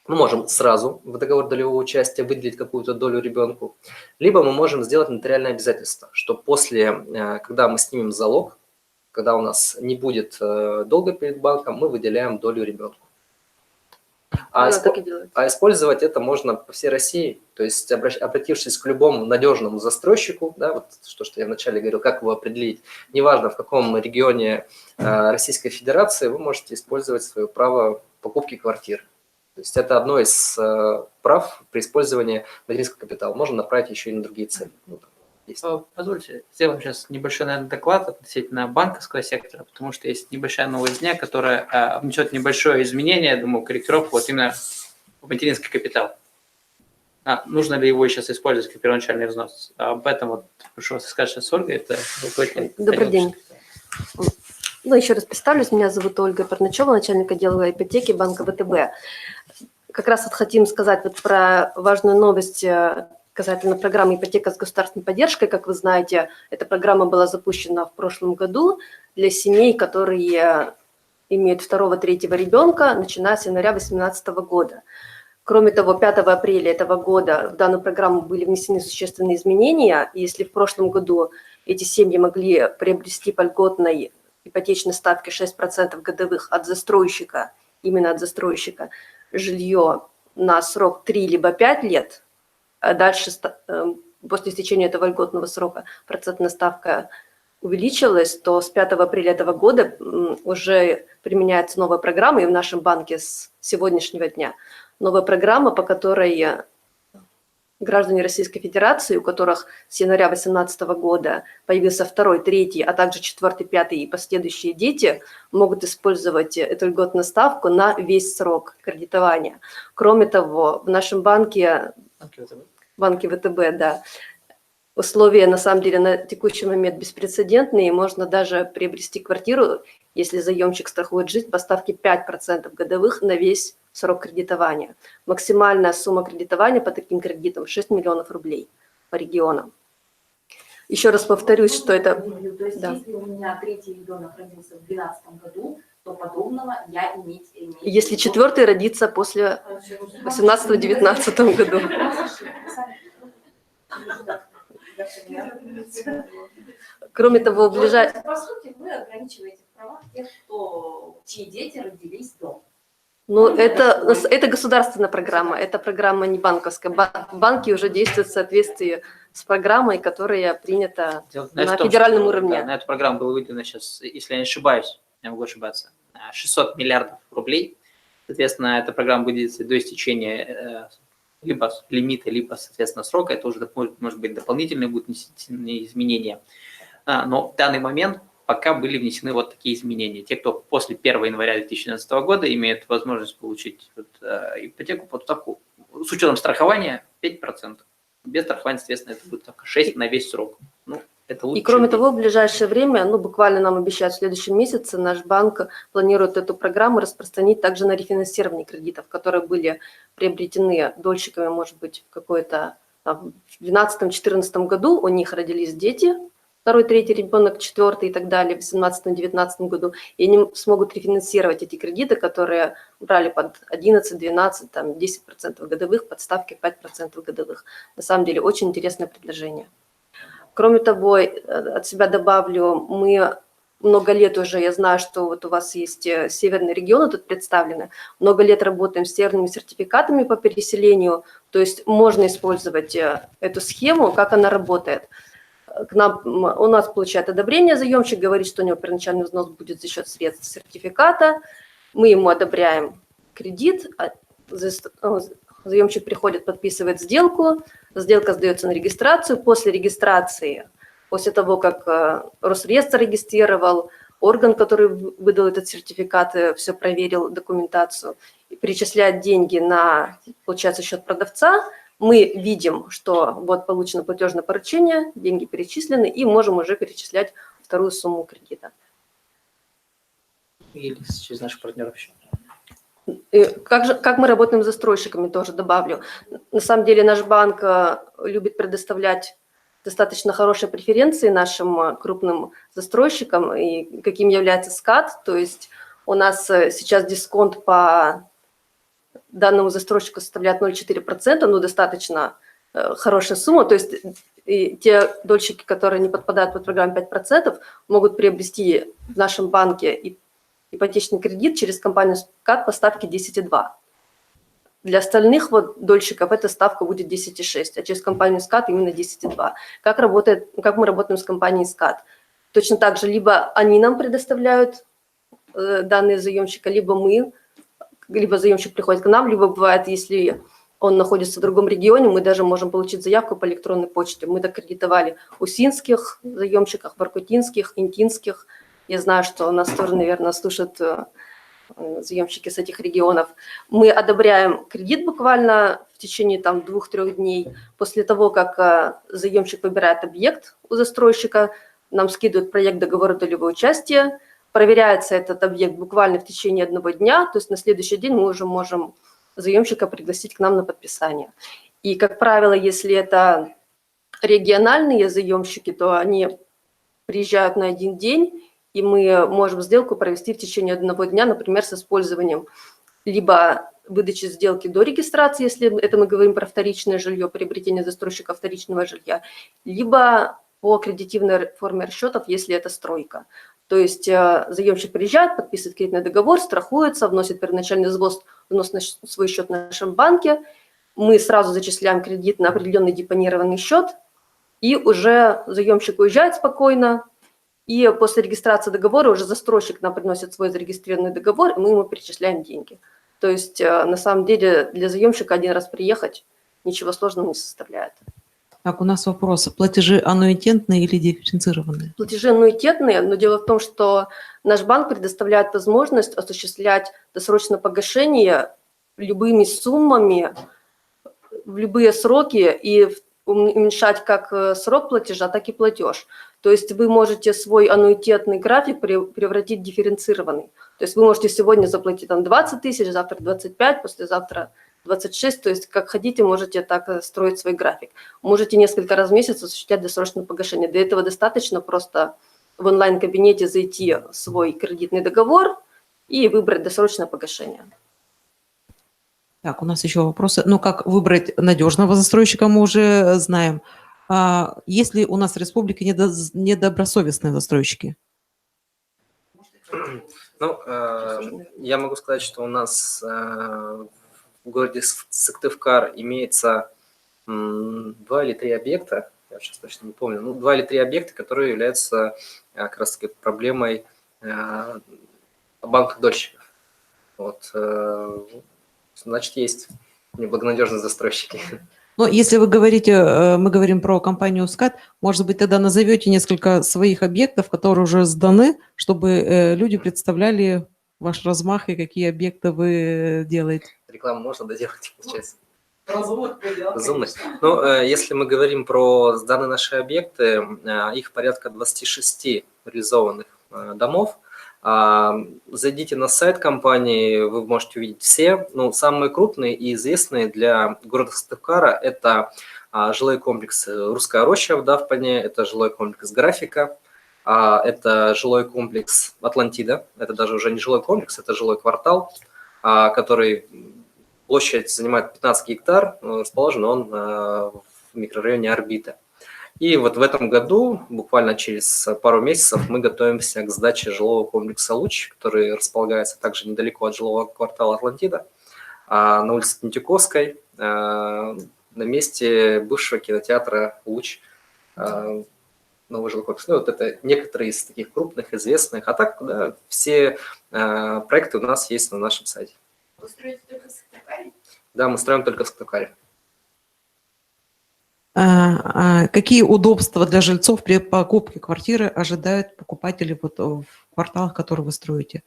мы можем сразу в договор долевого участия выделить какую-то долю ребенку, либо мы можем сделать нотариальное обязательство, что после, когда мы снимем залог, когда у нас не будет долга перед банком, мы выделяем долю ребенку. Так и делается. А использовать это можно по всей России, то есть обратившись к любому надежному застройщику, да, вот что я вначале говорил, как его определить, неважно в каком регионе Российской Федерации, вы можете использовать свое право покупки квартир. То есть это одно из прав при использовании материнского капитала. Можно направить еще и на другие цели. Позвольте, сделаем сейчас небольшой, наверное, доклад относительно банковского сектора, потому что есть небольшая новизна, которая внесет небольшое изменение, думаю, корректировку вот именно в материнский капитал. Нужно ли его сейчас использовать как первоначальный взнос? Об этом вот прошу вас сказать сейчас, Ольга. Это Добрый день. Ну, еще раз представлюсь, меня зовут Ольга Парначева, начальник отдела ипотеки банка ВТБ. Как раз вот хотим сказать вот про важную новость касательно программы «Ипотека с государственной поддержкой». Как вы знаете, эта программа была запущена в прошлом году для семей, которые имеют 2-3 ребенка, начиная с января 2018 года. Кроме того, 5 апреля этого года в данную программу были внесены существенные изменения. И если в прошлом году эти семьи могли приобрести по льготной ипотечной ставке 6% годовых от застройщика, именно от застройщика, жилье на срок 3 либо 5 лет, а дальше после истечения этого льготного срока процентная ставка увеличилась, то с 5 апреля этого года уже применяется новая программа, и в нашем банке с сегодняшнего дня новая программа, по которой граждане Российской Федерации, у которых с января 2018 года появился 2, 3, а также 4, 5 и последующие дети, могут использовать эту льготную ставку на весь срок кредитования. Кроме того, в нашем банке ВТБ, да, условия на самом деле на текущий момент беспрецедентные. Можно даже приобрести квартиру, если заемщик страхует жизнь, по ставке 5% годовых на весь срок кредитования. Максимальная сумма кредитования по таким кредитам 6 миллионов рублей по регионам. Еще раз повторюсь, что это... То есть Да. если у меня 3-й ребенок родился в 2012 году, то подобного я иметь... Если 4-й родится после 18-19 году. Кроме того, ближайшее... По сути, вы ограничиваете права тех, чьи дети родились до. Ну, это государственная программа, это программа не банковская. Банки уже действуют в соответствии с программой, которая принята на федеральном уровне. Да, на эту программу было выделено сейчас, если я не ошибаюсь, я могу ошибаться, 600 миллиардов рублей. Соответственно, эта программа будет действовать до истечения либо лимита, либо, соответственно, срока. Это уже, может быть, дополнительные будут внесены изменения. Но в данный момент пока были внесены вот такие изменения. Те, кто после 1 января 2012 года имеют возможность получить ипотеку под ставку с учетом страхования 5%. Без страхования, соответственно, это будет только 6 на весь срок. Ну, это лучше. И кроме того, в ближайшее время, буквально нам обещают в следующем месяце, наш банк планирует эту программу распространить также на рефинансирование кредитов, которые были приобретены дольщиками, может быть, в 2012-2014 году, у них родились дети, 2, 3 ребенок, 4 и так далее, в 2018-2019 году, и они смогут рефинансировать эти кредиты, которые брали под 11, 12, 10% годовых, под ставки 5% годовых. На самом деле, очень интересное предложение. Кроме того, от себя добавлю, мы много лет уже, я знаю, что вот у вас есть северные регионы тут представлены, много лет работаем с северными сертификатами по переселению, то есть можно использовать эту схему, как она работает. У нас получает одобрение заемщик, говорит, что у него первоначальный взнос будет за счет средств сертификата, мы ему одобряем кредит, заемщик приходит, подписывает сделку, сделка сдается на регистрацию, после регистрации, после того, как Росреестр регистрировал, орган, который выдал этот сертификат, все проверил, документацию, и перечисляет деньги на, получается, счет продавца, мы видим, что вот получено платежное поручение, деньги перечислены, и можем уже перечислять вторую сумму кредита. Или через наших партнеров еще. Как мы работаем с застройщиками, тоже добавлю. На самом деле наш банк любит предоставлять достаточно хорошие преференции нашим крупным застройщикам, и каким является СКАД. То есть у нас сейчас дисконт по данному застройщику составляет 0,4%, но достаточно хорошая сумма. То есть и те дольщики, которые не подпадают под программу 5%, могут приобрести в нашем банке ипотечный кредит через компанию СКАД по ставке 10,2. Для остальных вот дольщиков эта ставка будет 10,6, а через компанию СКАД именно 10,2. Как мы работаем с компанией СКАД? Точно так же, либо они нам предоставляют данные заемщика, либо заемщик приходит к нам, либо бывает, если он находится в другом регионе, мы даже можем получить заявку по электронной почте. Мы докредитовали усинских заемщиках, воркутинских, интинских. Я знаю, что нас тоже, наверное, слушают заемщики с этих регионов. Мы одобряем кредит буквально в течение 2-3 дней. После того, как заемщик выбирает объект у застройщика, нам скидывают проект договора долевого участия, проверяется этот объект буквально в течение 1 дня, то есть на следующий день мы уже можем заемщика пригласить к нам на подписание. И, как правило, если это региональные заемщики, то они приезжают на 1 день, и мы можем сделку провести в течение 1 дня, например, с использованием либо выдачи сделки до регистрации, если это мы говорим про вторичное жилье, приобретение застройщика вторичного жилья, либо по аккредитивной форме расчетов, если это стройка. То есть заемщик приезжает, подписывает кредитный договор, страхуется, вносит первоначальный взнос на свой счет в нашем банке, мы сразу зачисляем кредит на определенный депонированный счет, и уже заемщик уезжает спокойно, и после регистрации договора уже застройщик нам приносит свой зарегистрированный договор, и мы ему перечисляем деньги. То есть на самом деле для заемщика 1 раз приехать ничего сложного не составляет. Так, у нас вопрос. Платежи аннуитетные или дифференцированные? Платежи аннуитетные, но дело в том, что наш банк предоставляет возможность осуществлять досрочное погашение любыми суммами, в любые сроки и уменьшать как срок платежа, так и платеж. То есть вы можете свой аннуитетный график превратить в дифференцированный. То есть вы можете сегодня заплатить 20 тысяч, завтра 25, послезавтра 26. То есть как хотите, можете так строить свой график. Можете несколько раз в месяц осуществлять досрочное погашение. Для этого достаточно просто в онлайн-кабинете зайти в свой кредитный договор и выбрать досрочное погашение. Так, у нас еще вопросы. Ну, как выбрать надежного застройщика, мы уже знаем. А есть ли у нас в республике недобросовестные застройщики? Ну, я могу сказать, что у нас в городе Сыктывкар имеется 2 или 3 объекта, я сейчас точно не помню, 2 или 3 объекта, которые являются как раз таки проблемой банков-дольщиков. Вот, значит, есть неблагонадежные застройщики. Но если вы говорите, мы говорим про компанию СКАД, может быть, тогда назовете несколько своих объектов, которые уже сданы, чтобы люди представляли ваш размах и какие объекты вы делаете. Рекламу можно доделать, получается. Разумность. Ну, если мы говорим про сданные наши объекты, их порядка 26 реализованных домов. Зайдите на сайт компании, вы можете увидеть все. Ну, самые крупные и известные для города Сыктывкара – это жилой комплекс «Русская роща» в Давпане, это жилой комплекс «Графика», это жилой комплекс «Атлантида». Это даже уже не жилой комплекс, это жилой квартал, который площадь занимает 15 гектар, расположен он в микрорайоне Орбита. И вот в этом году, буквально через пару месяцев, мы готовимся к сдаче жилого комплекса «Луч», который располагается также недалеко от жилого квартала «Атлантида», на улице Тентюковской, на месте бывшего кинотеатра «Луч». Новый жилой комплекс. Ну, вот это некоторые из таких крупных, известных. А так, да, все проекты у нас есть на нашем сайте. Вы строите только в Сыктывкаре? Да, мы строим только в Сыктывкаре. Какие удобства для жильцов при покупке квартиры ожидают покупатели вот в кварталах, которые вы строите?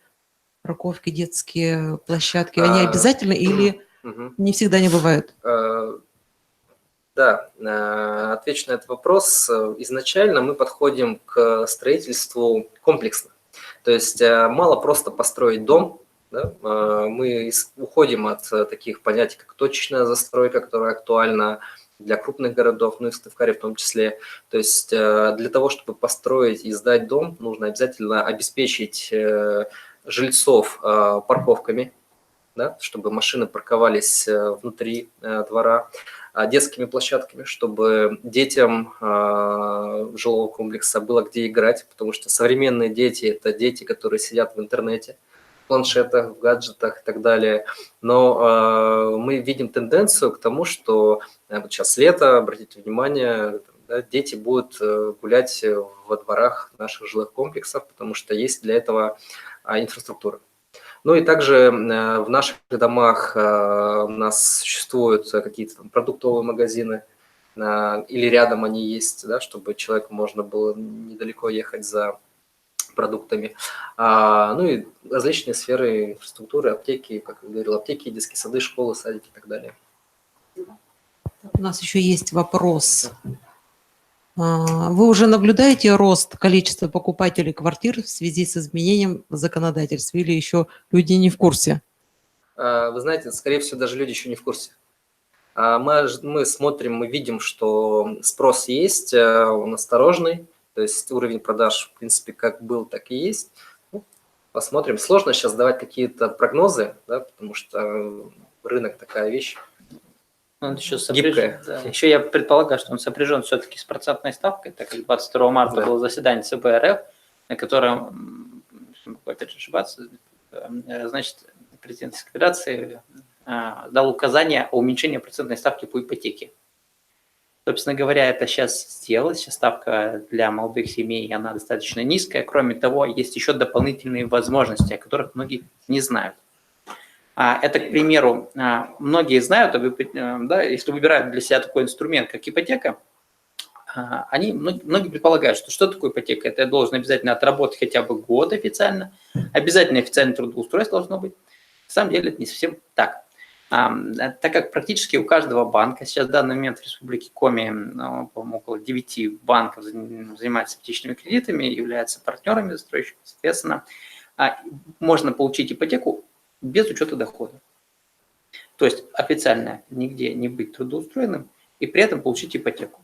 Парковки, детские площадки, они обязательны или Мгм. не всегда не бывают? Да, отвечу на этот вопрос. Изначально мы подходим к строительству комплексно. То есть мало просто построить дом, да? Мы уходим от таких понятий, как точечная застройка, которая актуальна для крупных городов, ну и в Сыктывкаре в том числе. То есть для того, чтобы построить и сдать дом, нужно обязательно обеспечить жильцов парковками, да, чтобы машины парковались внутри двора, детскими площадками, чтобы детям жилого комплекса было где играть, потому что современные дети – это дети, которые сидят в интернете, в планшетах, в гаджетах и так далее. Но мы видим тенденцию к тому, что вот сейчас лето, обратите внимание, да, дети будут гулять во дворах наших жилых комплексов, потому что есть для этого инфраструктура. Ну и также в наших домах у нас существуют какие-то там продуктовые магазины, или рядом они есть, да, чтобы человеку можно было недалеко ехать за продуктами. Ну и различные сферы инфраструктуры, аптеки, как я говорил, аптеки, детские сады, школы, садики и так далее. У нас еще есть вопрос. Вы уже наблюдаете рост количества покупателей квартир в связи с изменением в законодательстве или еще люди не в курсе? Вы знаете, скорее всего, даже люди еще не в курсе. Мы смотрим, мы видим, что спрос есть, он осторожный, то есть уровень продаж, в принципе, как был, так и есть. Ну, посмотрим. Сложно сейчас давать какие-то прогнозы, да, потому что рынок такая вещь. Он еще Гибкая. Да. Еще я предполагаю, что он сопряжен все-таки с процентной ставкой, так как 22 марта Да. было заседание ЦБ РФ, на котором, опять же ошибаться, значит, президент Российской Федерации дал указание о уменьшении процентной ставки по ипотеке. Собственно говоря, это сейчас сделалось, сейчас ставка для молодых семей, она достаточно низкая. Кроме того, есть еще дополнительные возможности, о которых многие не знают. Это, к примеру, многие знают, да, если выбирают для себя такой инструмент, как ипотека, многие предполагают, что такое ипотека? Это я должен обязательно отработать хотя бы год официально, обязательно официальное трудоустройство должно быть. На самом деле это не совсем так. Так как практически у каждого банка, сейчас в данный момент в Республике Коми, по-моему, около 9 банков занимаются ипотечными кредитами, являются партнерами застройщиков, соответственно, можно получить ипотеку без учета дохода. То есть официально нигде не быть трудоустроенным и при этом получить ипотеку.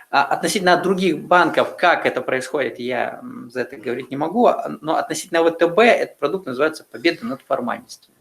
Относительно других банков, как это происходит, я за это говорить не могу, но относительно ВТБ этот продукт называется «Победа над формальностью».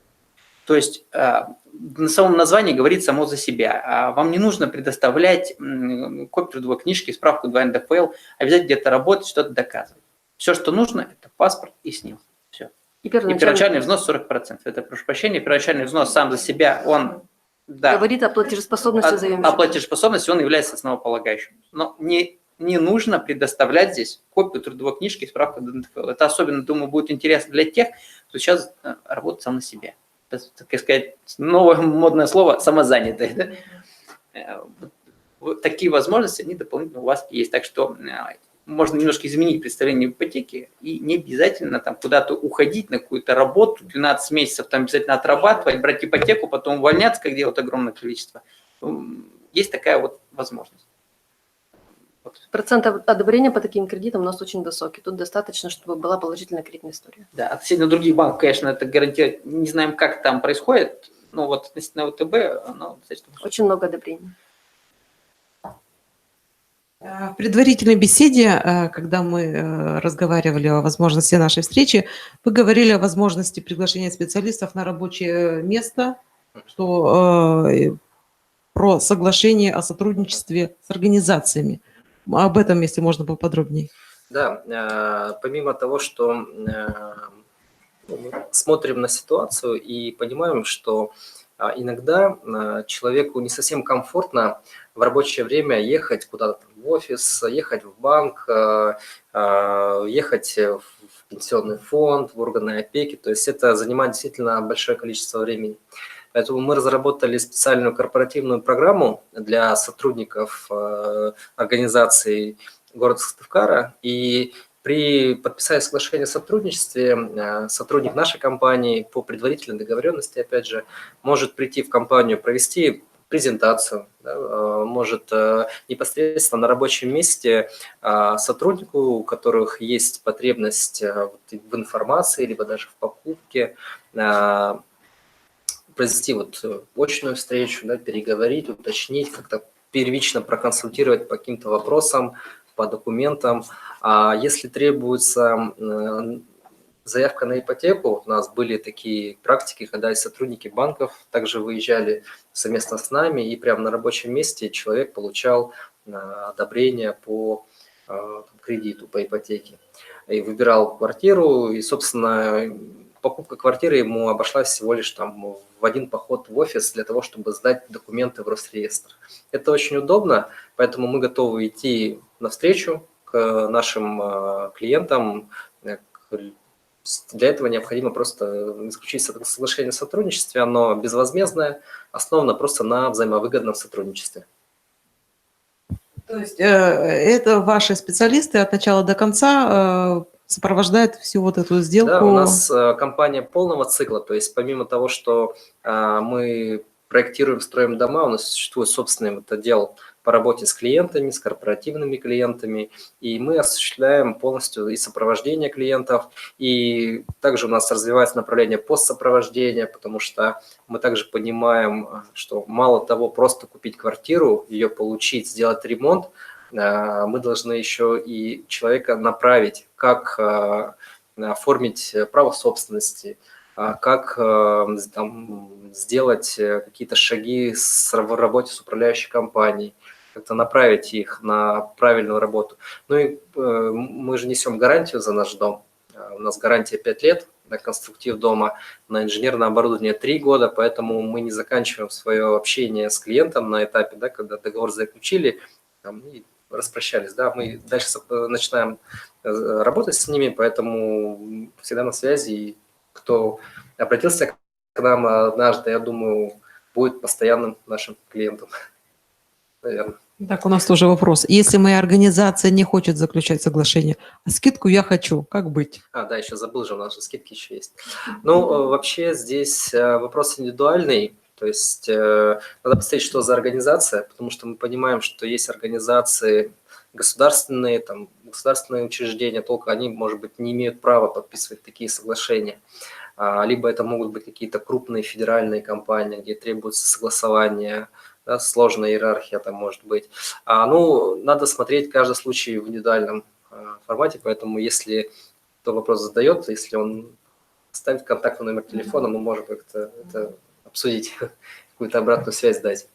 То есть на самом названии говорит само за себя. Вам не нужно предоставлять копию трудовой книжки, справку 2 НДФЛ, обязательно где-то работать, что-то доказывать. Все, что нужно, это паспорт и СНИЛС. Все. И первоначальный взнос 40%. Это, прошу прощения, первоначальный взнос сам за себя, он говорит о платежеспособности заемщика. О платежеспособности он является основополагающим. Но не нужно предоставлять здесь копию трудовой книжки и справку НДФЛ. Это особенно, думаю, будет интересно для тех, кто сейчас работает сам на себе. Так сказать, новое модное слово «самозанятый». Да? Вот такие возможности, они дополнительно у вас есть. Так что можно немножко изменить представление об ипотеке и не обязательно там куда-то уходить на какую-то работу, 12 месяцев там обязательно отрабатывать, брать ипотеку, потом увольняться, как делают огромное количество. Есть такая вот возможность. Процент одобрения по таким кредитам у нас очень высокий. Тут достаточно, чтобы была положительная кредитная история. Да, относительно других банков, конечно, это гарантировать. Не знаем, как там происходит, но вот относительно ВТБ, оно достаточно высокое. Очень много одобрений. В предварительной беседе, когда мы разговаривали о возможности нашей встречи, вы говорили о возможности приглашения специалистов на рабочее место, что про соглашение о сотрудничестве с организациями. Об этом, если можно, поподробнее. Да, помимо того, что мы смотрим на ситуацию и понимаем, что иногда человеку не совсем комфортно в рабочее время ехать куда-то в офис, ехать в банк, ехать в пенсионный фонд, в органы опеки. То есть это занимает действительно большое количество времени. Поэтому мы разработали специальную корпоративную программу для сотрудников организации города Сыктывкара. И при подписании соглашения о сотрудничестве сотрудник нашей компании по предварительной договоренности, опять же, может прийти в компанию, провести презентацию, да, может непосредственно на рабочем месте сотруднику, у которых есть потребность в информации, либо даже в покупке, произвести очную встречу, да, переговорить, уточнить, как-то первично проконсультировать по каким-то вопросам, по документам. А если требуется заявка на ипотеку, у нас были такие практики, когда и сотрудники банков также выезжали совместно с нами, и прямо на рабочем месте человек получал одобрение по кредиту, по ипотеке. И выбирал квартиру, и, собственно, покупка квартиры ему обошлась всего лишь там в один поход в офис для того, чтобы сдать документы в Росреестр. Это очень удобно, поэтому мы готовы идти навстречу к нашим клиентам. Для этого необходимо просто заключить соглашение о сотрудничестве, оно безвозмездное, основано просто на взаимовыгодном сотрудничестве. То есть это ваши специалисты от начала до конца сопровождают всю вот эту сделку? Да, у нас компания полного цикла, то есть помимо того, что мы проектируем, строим дома, у нас существует собственный отдел по работе с клиентами, с корпоративными клиентами, и мы осуществляем полностью и сопровождение клиентов, и также у нас развивается направление постсопровождения, потому что мы также понимаем, что мало того просто купить квартиру, ее получить, сделать ремонт, мы должны еще и человека направить, как оформить право собственности, как там, сделать какие-то шаги в работе с управляющей компанией, как-то направить их на правильную работу. Ну и мы же несем гарантию за наш дом. У нас гарантия 5 лет на конструктив дома, на инженерное оборудование 3 года, поэтому мы не заканчиваем свое общение с клиентом на этапе, да, когда договор заключили там, и распрощались. Да, мы дальше начинаем работать с ними, поэтому всегда на связи. И кто обратился к нам однажды, я думаю, будет постоянным нашим клиентом. Наверное. Так, у нас тоже вопрос. Если моя организация не хочет заключать соглашение, а скидку я хочу, как быть? Да, еще забыл же, у нас же скидки еще есть. Ну, вообще здесь вопрос индивидуальный. То есть надо посмотреть, что за организация, потому что мы понимаем, что есть организации государственные, там, государственные учреждения, только они, может быть, не имеют права подписывать такие соглашения. Либо это могут быть какие-то крупные федеральные компании, где требуется согласование, да, сложная иерархия там может быть. Ну, надо смотреть каждый случай в индивидуальном формате, поэтому если кто вопрос задает, если он ставит контактный номер телефона, мы можем как-то это обсудить, какую-то обратную связь дать.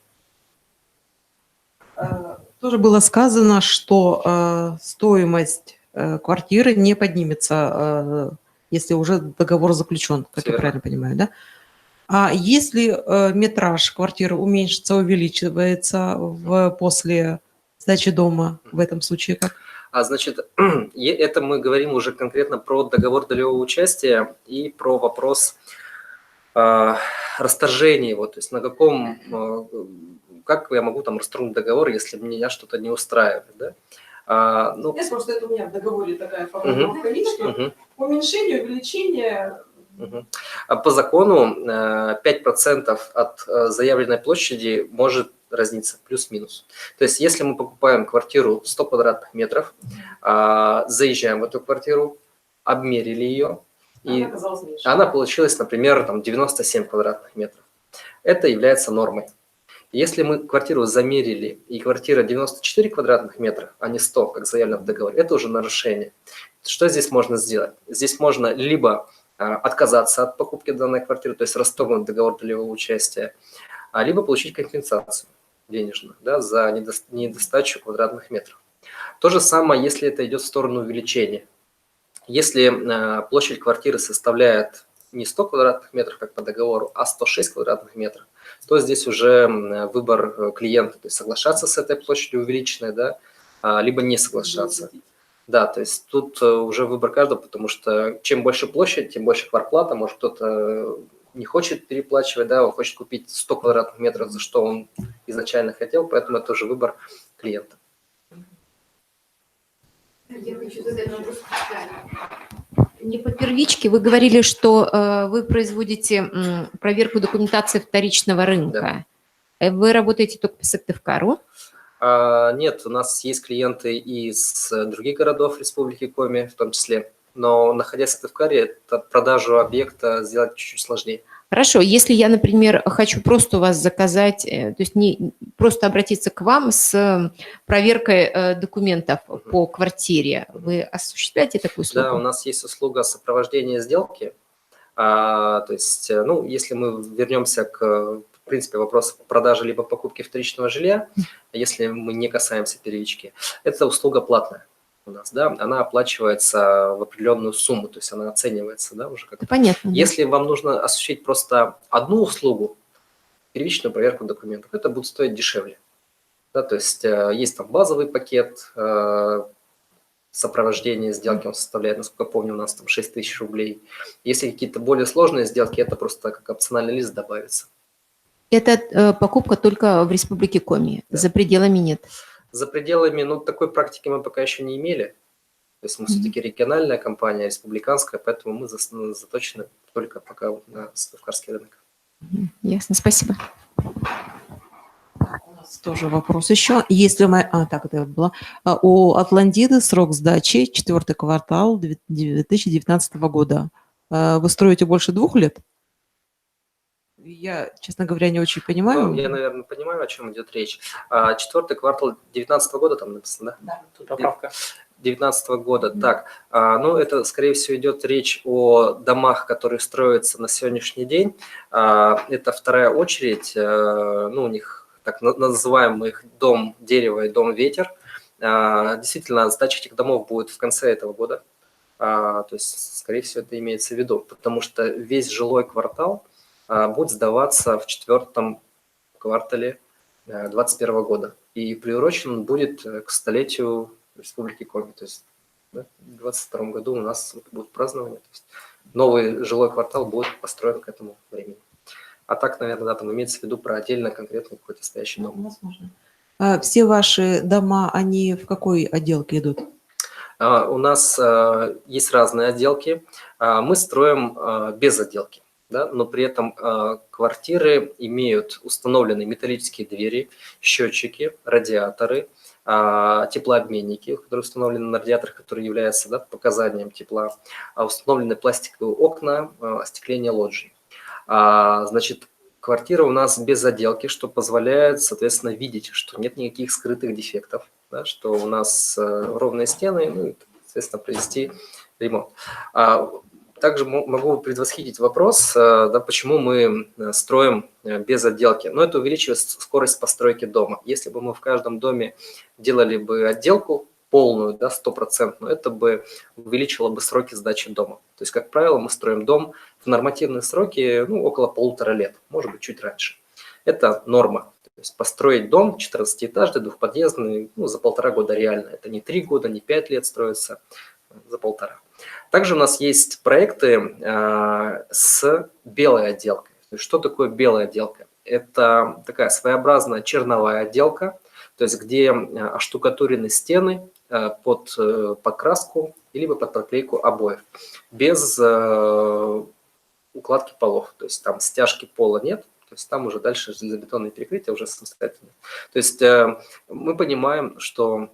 Тоже было сказано, что стоимость квартиры не поднимется, если уже договор заключен, как Все я верно. правильно понимаю, да? А если метраж квартиры уменьшится, увеличивается после сдачи дома, в этом случае как? Значит, это мы говорим уже конкретно про договор долевого участия и про вопрос расторжения его, то есть на каком, как я могу там расторгнуть договор, если меня что-то не устраивает, да? Ну, Просто это у меня в договоре такая формулировка есть, что уменьшение, увеличение. По закону 5% от заявленной площади может разниться, плюс-минус. То есть если мы покупаем квартиру 100 квадратных метров, заезжаем в эту квартиру, обмерили ее, и она получилась, например, там 97 квадратных метров. Это является нормой. Если мы квартиру замерили, и квартира 94 квадратных метра, а не 100, как заявлено в договоре, это уже нарушение. Что здесь можно сделать? Здесь можно либо отказаться от покупки данной квартиры, то есть расторгнуть договор долевого участия, либо получить компенсацию денежную, да, за недостачу квадратных метров. То же самое, если это идет в сторону увеличения. Если площадь квартиры составляет не 100 квадратных метров, как по договору, а 106 квадратных метров, то здесь уже выбор клиента, то есть соглашаться с этой площадью увеличенной, да, либо не соглашаться. Да, то есть тут уже выбор каждого, потому что чем больше площадь, тем больше квартплата, может кто-то не хочет переплачивать, да, он хочет купить 100 квадратных метров, за что он изначально хотел, поэтому это уже выбор клиента. Я хочу задать вопрос. Не по первичке. Вы говорили, что вы производите проверку документации вторичного рынка. Вы работаете только по Сыктывкару? Нет, у нас есть клиенты из других городов Республики Коми в том числе, но находясь в Сыктывкаре, это продажу объекта сделать чуть-чуть сложнее. Хорошо, если я, например, хочу просто у вас заказать, то есть не просто обратиться к вам с проверкой документов по квартире, вы осуществляете такую услугу? Да, у нас есть услуга сопровождения сделки. То есть, ну, если мы вернемся к, в принципе, вопросу продажи либо покупки вторичного жилья, если мы не касаемся первички, это услуга платная у нас, да, она оплачивается в определенную сумму, то есть она оценивается, да, уже как. Это понятно. Если вам нужно осуществить просто одну услугу, первичную проверку документов, это будет стоить дешевле. Да, то есть есть там базовый пакет сопровождения сделки, он составляет, насколько помню, у нас там 6 тысяч рублей. Если какие-то более сложные сделки, это просто как опциональный лист добавится. Это покупка только в Республике Коми, Да. за пределами нет? За пределами, ну, такой практики мы пока еще не имели. То есть мы все-таки региональная компания, республиканская, поэтому мы заточены только пока на сыктывкарский рынок. Ясно, спасибо. У нас тоже вопрос еще. Если мы... так, это было. У Атлантиды срок сдачи 4-й квартал 2019 года. Вы строите больше 2 лет? Я, честно говоря, не очень понимаю. Ну, я, наверное, понимаю, о чем идет речь. 4-й квартал 2019 года там написано, да? Да, тут поправка. 2019 года. Так, ну, это, скорее всего, идет речь о домах, которые строятся на сегодняшний день. Это вторая очередь, ну, у них так называемый дом дерево и дом ветер. Действительно, сдача этих домов будет в конце этого года. То есть, скорее всего, это имеется в виду, потому что весь жилой квартал будет сдаваться в 4-м квартале 2021 года. И приурочен он будет к столетию Республики Коми. То есть, да, в 2022 году у нас будет празднование. То есть новый жилой квартал будет построен к этому времени. А так, наверное, да, там имеется в виду про отдельно конкретный какой-то стоящий дом. Возможно. Все ваши дома, они в какой отделке идут? У нас есть разные отделки. Мы строим без отделки. Да, но при этом квартиры имеют установленные металлические двери, счетчики, радиаторы, теплообменники, которые установлены на радиаторах, которые являются, да, показанием тепла, установлены пластиковые окна, остекление лоджий. Значит, квартира у нас без отделки, что позволяет, соответственно, видеть, что нет никаких скрытых дефектов, да, что у нас ровные стены, ну, и, соответственно, провести ремонт. Также могу предвосхитить вопрос, да, почему мы строим без отделки. Но это увеличивает скорость постройки дома. Если бы мы в каждом доме делали бы отделку полную, да, 100%, это бы увеличило бы сроки сдачи дома. То есть, как правило, мы строим дом в нормативные сроки, ну, около 1,5 лет, может быть, чуть раньше. Это норма. То есть построить дом 14-этажный, двухподъездный, ну, за 1,5 года реально. Это не 3 года, не 5 лет строится, за 1,5. Также у нас есть проекты с белой отделкой. То есть, что такое белая отделка? Это такая своеобразная черновая отделка, то есть где оштукатурены стены под покраску либо под проклейку обоев, без укладки полов. То есть там стяжки пола нет, то есть там уже дальше железобетонные перекрытия уже самостоятельно. То есть мы понимаем, что,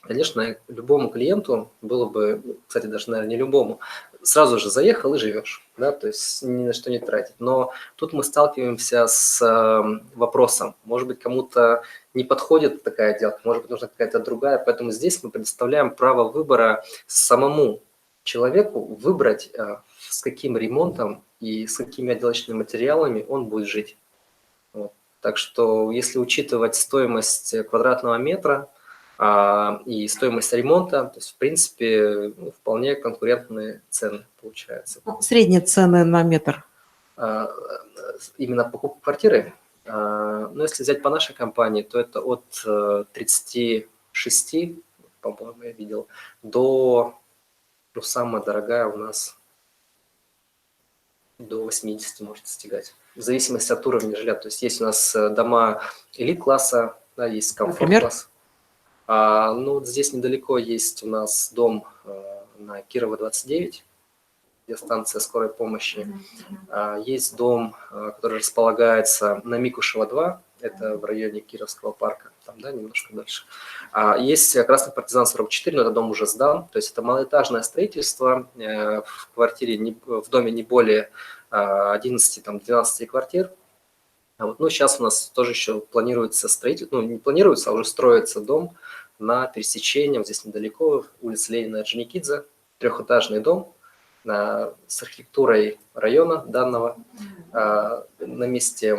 конечно, любому клиенту было бы, кстати, даже, наверное, не любому, сразу же заехал и живешь, да, то есть ни на что не тратить. Но тут мы сталкиваемся с вопросом, может быть, кому-то не подходит такая отделка, может быть, нужна какая-то другая, поэтому здесь мы предоставляем право выбора самому человеку выбрать, с каким ремонтом и с какими отделочными материалами он будет жить. Вот. Так что, если учитывать стоимость квадратного метра, и стоимость ремонта, то есть, в принципе, ну, вполне конкурентные цены получаются. Средние цены на метр? Именно покупка квартиры, ну, если взять по нашей компании, то это от 36, по-моему, я видел, до, ну, самая дорогая у нас до 80 может достигать, в зависимости от уровня жилья. То есть есть у нас дома элит-класса, да, есть комфорт-класс. Ну, вот здесь недалеко есть у нас дом на Кирова 29, где станция скорой помощи. Есть дом, который располагается на Микушева 2, это в районе Кировского парка, там, да, немножко дальше. Есть Красный партизан 44, но этот дом уже сдан, то есть это малоэтажное строительство, в квартире, в доме не более 11-12 квартир. Ну, сейчас у нас тоже еще планируется строительство, ну, не планируется, а уже строится дом на пересечении, вот здесь недалеко, улица Ленина Орджоникидзе, трехэтажный дом с архитектурой района данного, на месте,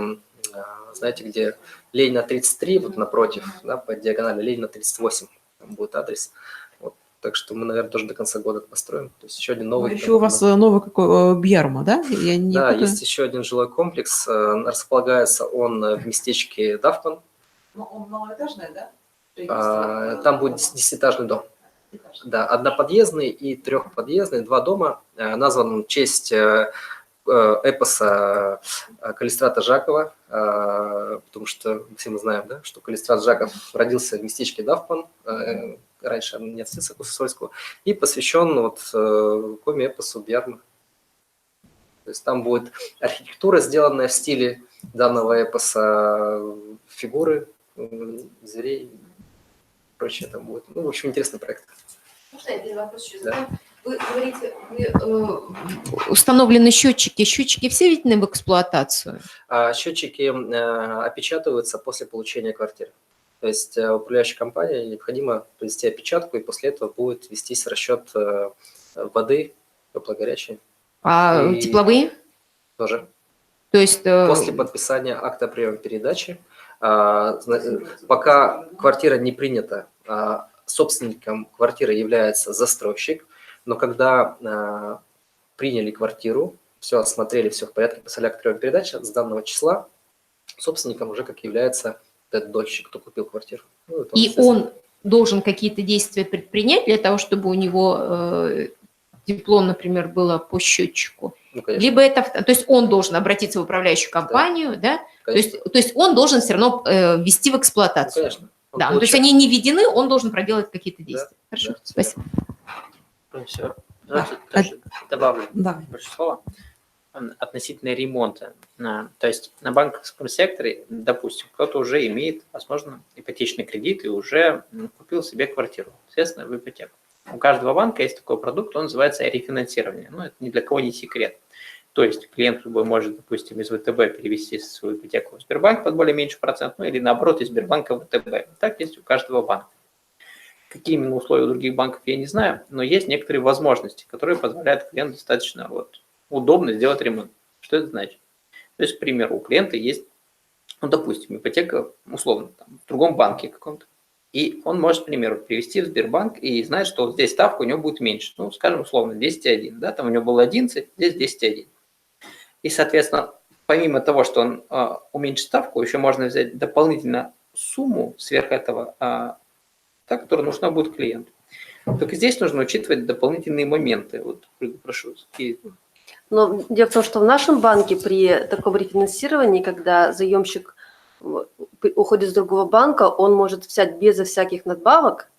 знаете, где Ленина 33, вот напротив, да, по диагонали Ленина 38, там будет адрес. Вот, так что мы, наверное, тоже до конца года построим. То есть еще один новый. Еще у вас новый какой Бьярма, да? Я не да, путаю. есть еще один жилой комплекс. Располагается он в местечке Давпан. Но он малоэтажный, да? Там будет 10-этажный дом. Да, одноподъездный и трехподъездный, два дома, назван в честь эпоса Калистрата Жакова, потому что все мы знаем, да, что Калистрат Жаков родился в местечке Давпан, раньше университета Кусольского, и посвящен вот коми-эпосу Бьярмы. То есть там будет архитектура, сделанная в стиле данного эпоса, фигуры зверей, прочее там будет. Ну, в общем, интересный проект. Можно я один вопрос еще Да. задам? Вы говорите, установлены счетчики. Счетчики все введены в эксплуатацию? Счетчики опечатываются после получения квартиры. То есть управляющей компании необходимо провести опечатку, и после этого будет вестись расчет воды, тепло-горячей. А И тепловые? тоже. То есть После подписания акта приема передачи, пока квартира не принята, собственником квартиры является застройщик, но когда приняли квартиру, все осмотрели, все в порядке, поставили акт приема передачи, с данного числа собственником уже как является этот дольщик, кто купил квартиру. Ну, это и он должен какие-то действия предпринять для того, чтобы у него тепло, например, было по счетчику. Ну, конечно, Либо это, то есть он должен обратиться в управляющую компанию, да? конечно. То есть он должен все равно ввести в Ну, эксплуатацию. конечно. Он Да, ну, то есть получает. они не введены, он должен проделать какие-то действия. Хорошо, да. спасибо. Все. Тоже добавлю Да. больше слова относительно ремонта. То есть на банковском секторе, допустим, кто-то уже имеет, возможно, ипотечный кредит и уже купил себе квартиру, соответственно, в ипотеку. У каждого банка есть такой продукт, он называется рефинансирование. Ну, это ни для кого не секрет. То есть клиент любой может, допустим, из ВТБ перевести свою ипотеку в Сбербанк под более меньший процент, ну или наоборот из Сбербанка в ВТБ. Так есть у каждого банка. Какие именно условия у других банков, я не знаю, но есть некоторые возможности, которые позволяют клиенту достаточно удобно сделать ремонт. Что это значит? То есть, к примеру, у клиента есть, ну, допустим, ипотека, условно, там, в другом банке каком-то, и он может, к примеру, перевести в Сбербанк и знает, что вот здесь ставка у него будет меньше, ну, скажем, условно, 10,1, да, там у него было 11, здесь 10,1. И, соответственно, помимо того, что он уменьшит ставку, еще можно взять дополнительно сумму сверх этого, та, которая нужна будет клиенту. Только здесь нужно учитывать дополнительные моменты. Вот, прошу. Но дело в том, что в нашем банке при таком рефинансировании, когда заемщик уходит с другого банка, он может взять безо всяких надбавок,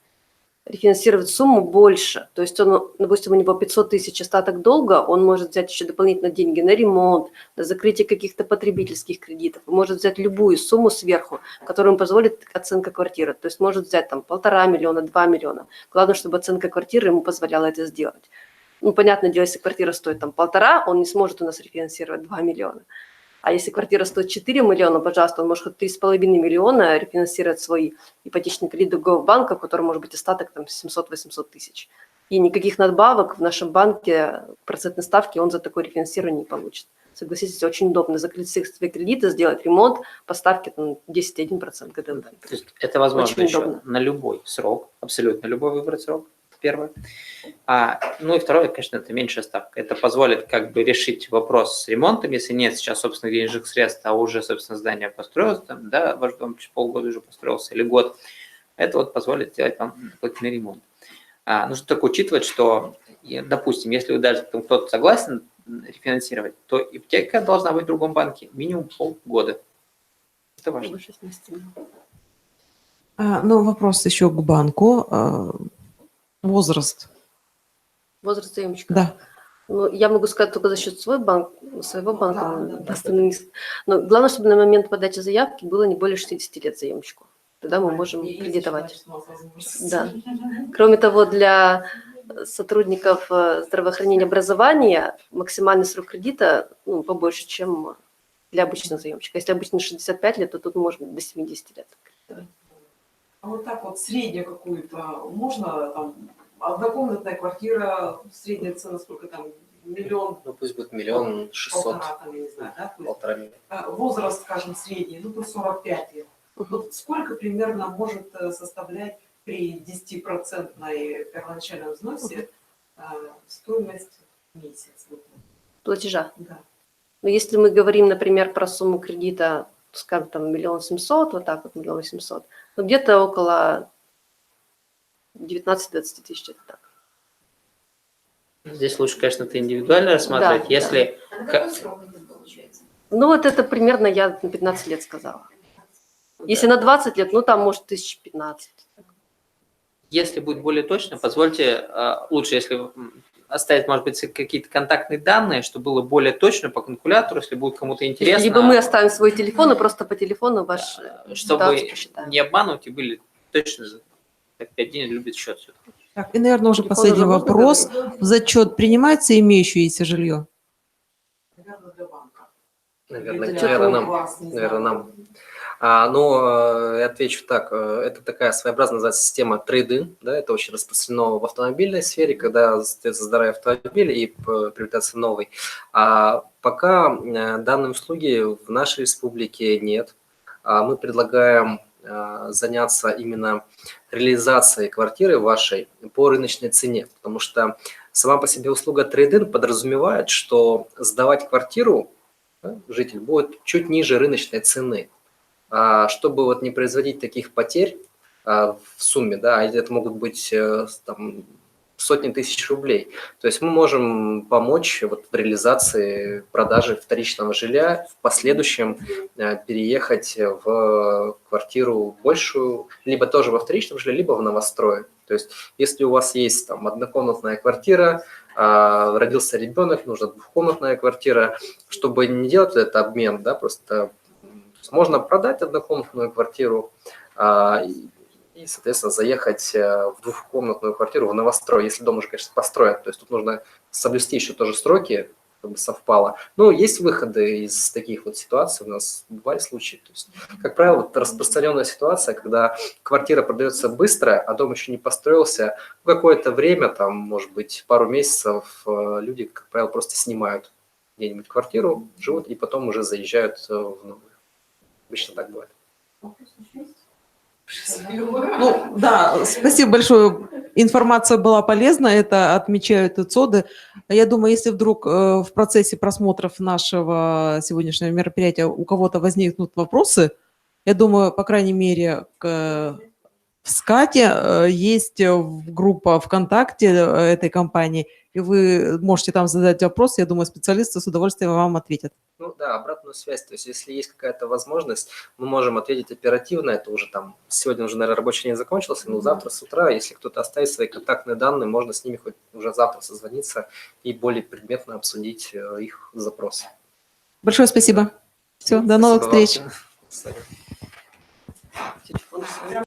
рефинансировать сумму больше. То есть он, допустим, у него 500 тысяч остаток долга, он может взять еще дополнительно деньги на ремонт, на закрытие каких-то потребительских кредитов, может взять любую сумму сверху, которая ему позволит оценка квартиры. То есть может взять там 1,5 миллиона, 2 миллиона. Главное, чтобы оценка квартиры ему позволяла это сделать. Ну, понятное дело, если квартира стоит там 1,5, он не сможет у нас рефинансировать 2 миллиона. А если квартира стоит 4 миллиона, пожалуйста, он может хоть 3,5 миллиона рефинансировать свой ипотечный кредит другого банка, в котором может быть остаток там 700-800 тысяч. И никаких надбавок в нашем банке процентной ставки он за такое рефинансирование не получит. Согласитесь, очень удобно закрыть все свои кредиты, сделать ремонт по ставке 10,1% ГДН. То есть это возможно очень еще удобно. на любой срок, абсолютно любой выбрать срок. Первое. Ну и второе, конечно, это меньшая ставка. Это позволит как бы решить вопрос с ремонтом, если нет сейчас собственных денежных средств, а уже, собственно, здание построилось, там, да, ваш дом через полгода уже построился или год. Это вот позволит сделать вам дополнительный ремонт. Нужно только учитывать, что, допустим, если вы даже кто-то согласен рефинансировать, то ипотека должна быть в другом банке минимум полгода. Это важно. Больше 7 месяцев. Ну, вопрос еще к банку. Возраст. Возраст заемщика. Да. Ну, я могу сказать только за счет своего банка. Но главное, чтобы на момент подачи заявки было не более 60 лет заемщику. Тогда мы можем кредитовать. Да. Кроме того, для сотрудников здравоохранения и образования максимальный срок кредита побольше, чем для обычного заемщика. Если обычно 65 лет, то тут можно до 70 лет кредитовать. А вот так вот среднюю какую-то можно там однокомнатная квартира, средняя цена сколько там, миллион, Ну, пусть будет 1 600 000, полтора, там, я не знаю, да? То есть, 1,5 миллиона. возраст, скажем, средний, ну, то 45 лет. Вот сколько примерно может составлять при 10% первоначальном взносе стоимость в месяц? Вот, Платежа. да. Но если мы говорим, например, про сумму кредита, скажем, там 1 700 000, вот так вот 1 800 000, ну, где-то около 19-20 тысяч, это так. Здесь лучше, конечно, это индивидуально рассматривать. Да, Если А на какой срок это получается? Ну, вот это примерно я на 15 лет сказала. Если на 20 лет, ну, там, может, 1015. Если будет более точно, позвольте, лучше, если оставить, может быть, какие-то контактные данные, чтобы было более точно по калькулятору, если будет кому-то интересно. Либо мы оставим свой телефон, и просто по телефону ваш чтобы ситуацию посчитаем. не обманывать и были точно, так 5 дней любит счет все-таки. Так, и, наверное, уже Телефон последний уже можно вопрос. говорить? В зачет принимается имеющееся жилье? Наверное, для банка. Наверное, Или наверное, для нам. вас, не Наверное, знаю. нам. Я отвечу так. Это такая своеобразная называется система трейд-ин. Да, это очень распространено в автомобильной сфере, когда остается здоровый автомобиль и приобретается новый. А пока данной услуги в нашей республике нет. Мы предлагаем заняться именно реализацией квартиры вашей по рыночной цене, потому что сама по себе услуга трейд-ин подразумевает, что сдавать квартиру, да, житель будет чуть ниже рыночной цены. Чтобы вот не производить таких потерь в сумме, да, это могут быть там, сотни тысяч рублей. То есть мы можем помочь вот в реализации продажи вторичного жилья, в последующем переехать в квартиру большую, либо тоже во вторичном жилье, либо в новострое. То есть если у вас есть там однокомнатная квартира, родился ребенок, нужна двухкомнатная квартира, чтобы не делать этот обмен, да, просто можно продать однокомнатную квартиру и, соответственно, заехать в двухкомнатную квартиру в новострой, если дом уже, конечно, построен. То есть тут нужно соблюсти еще тоже сроки, чтобы совпало. Но есть выходы из таких вот ситуаций, у нас бывали случаи. То есть, как правило, вот распространенная ситуация, когда квартира продается быстро, а дом еще не построился, какое-то время, там, может быть, пару месяцев, люди, как правило, просто снимают где-нибудь квартиру, живут и потом уже заезжают в новую. Обычно так бывает. Ну, да, спасибо большое. Информация была полезна, это отмечают и ЦОДы. Я думаю, если вдруг в процессе просмотров нашего сегодняшнего мероприятия у кого-то возникнут вопросы, я думаю, по крайней мере, в СКАТе есть группа ВКонтакте этой компании, и вы можете там задать вопрос, я думаю, специалисты с удовольствием вам ответят. Ну да, обратную связь. То есть если есть какая-то возможность, мы можем ответить оперативно. Это уже там, сегодня уже, наверное, рабочий день закончился, но завтра с утра, если кто-то оставит свои контактные данные, можно с ними хоть уже завтра созвониться и более предметно обсудить их запросы. Большое спасибо. Все, до новых Спасибо вам. встреч. До свидания. Телефон.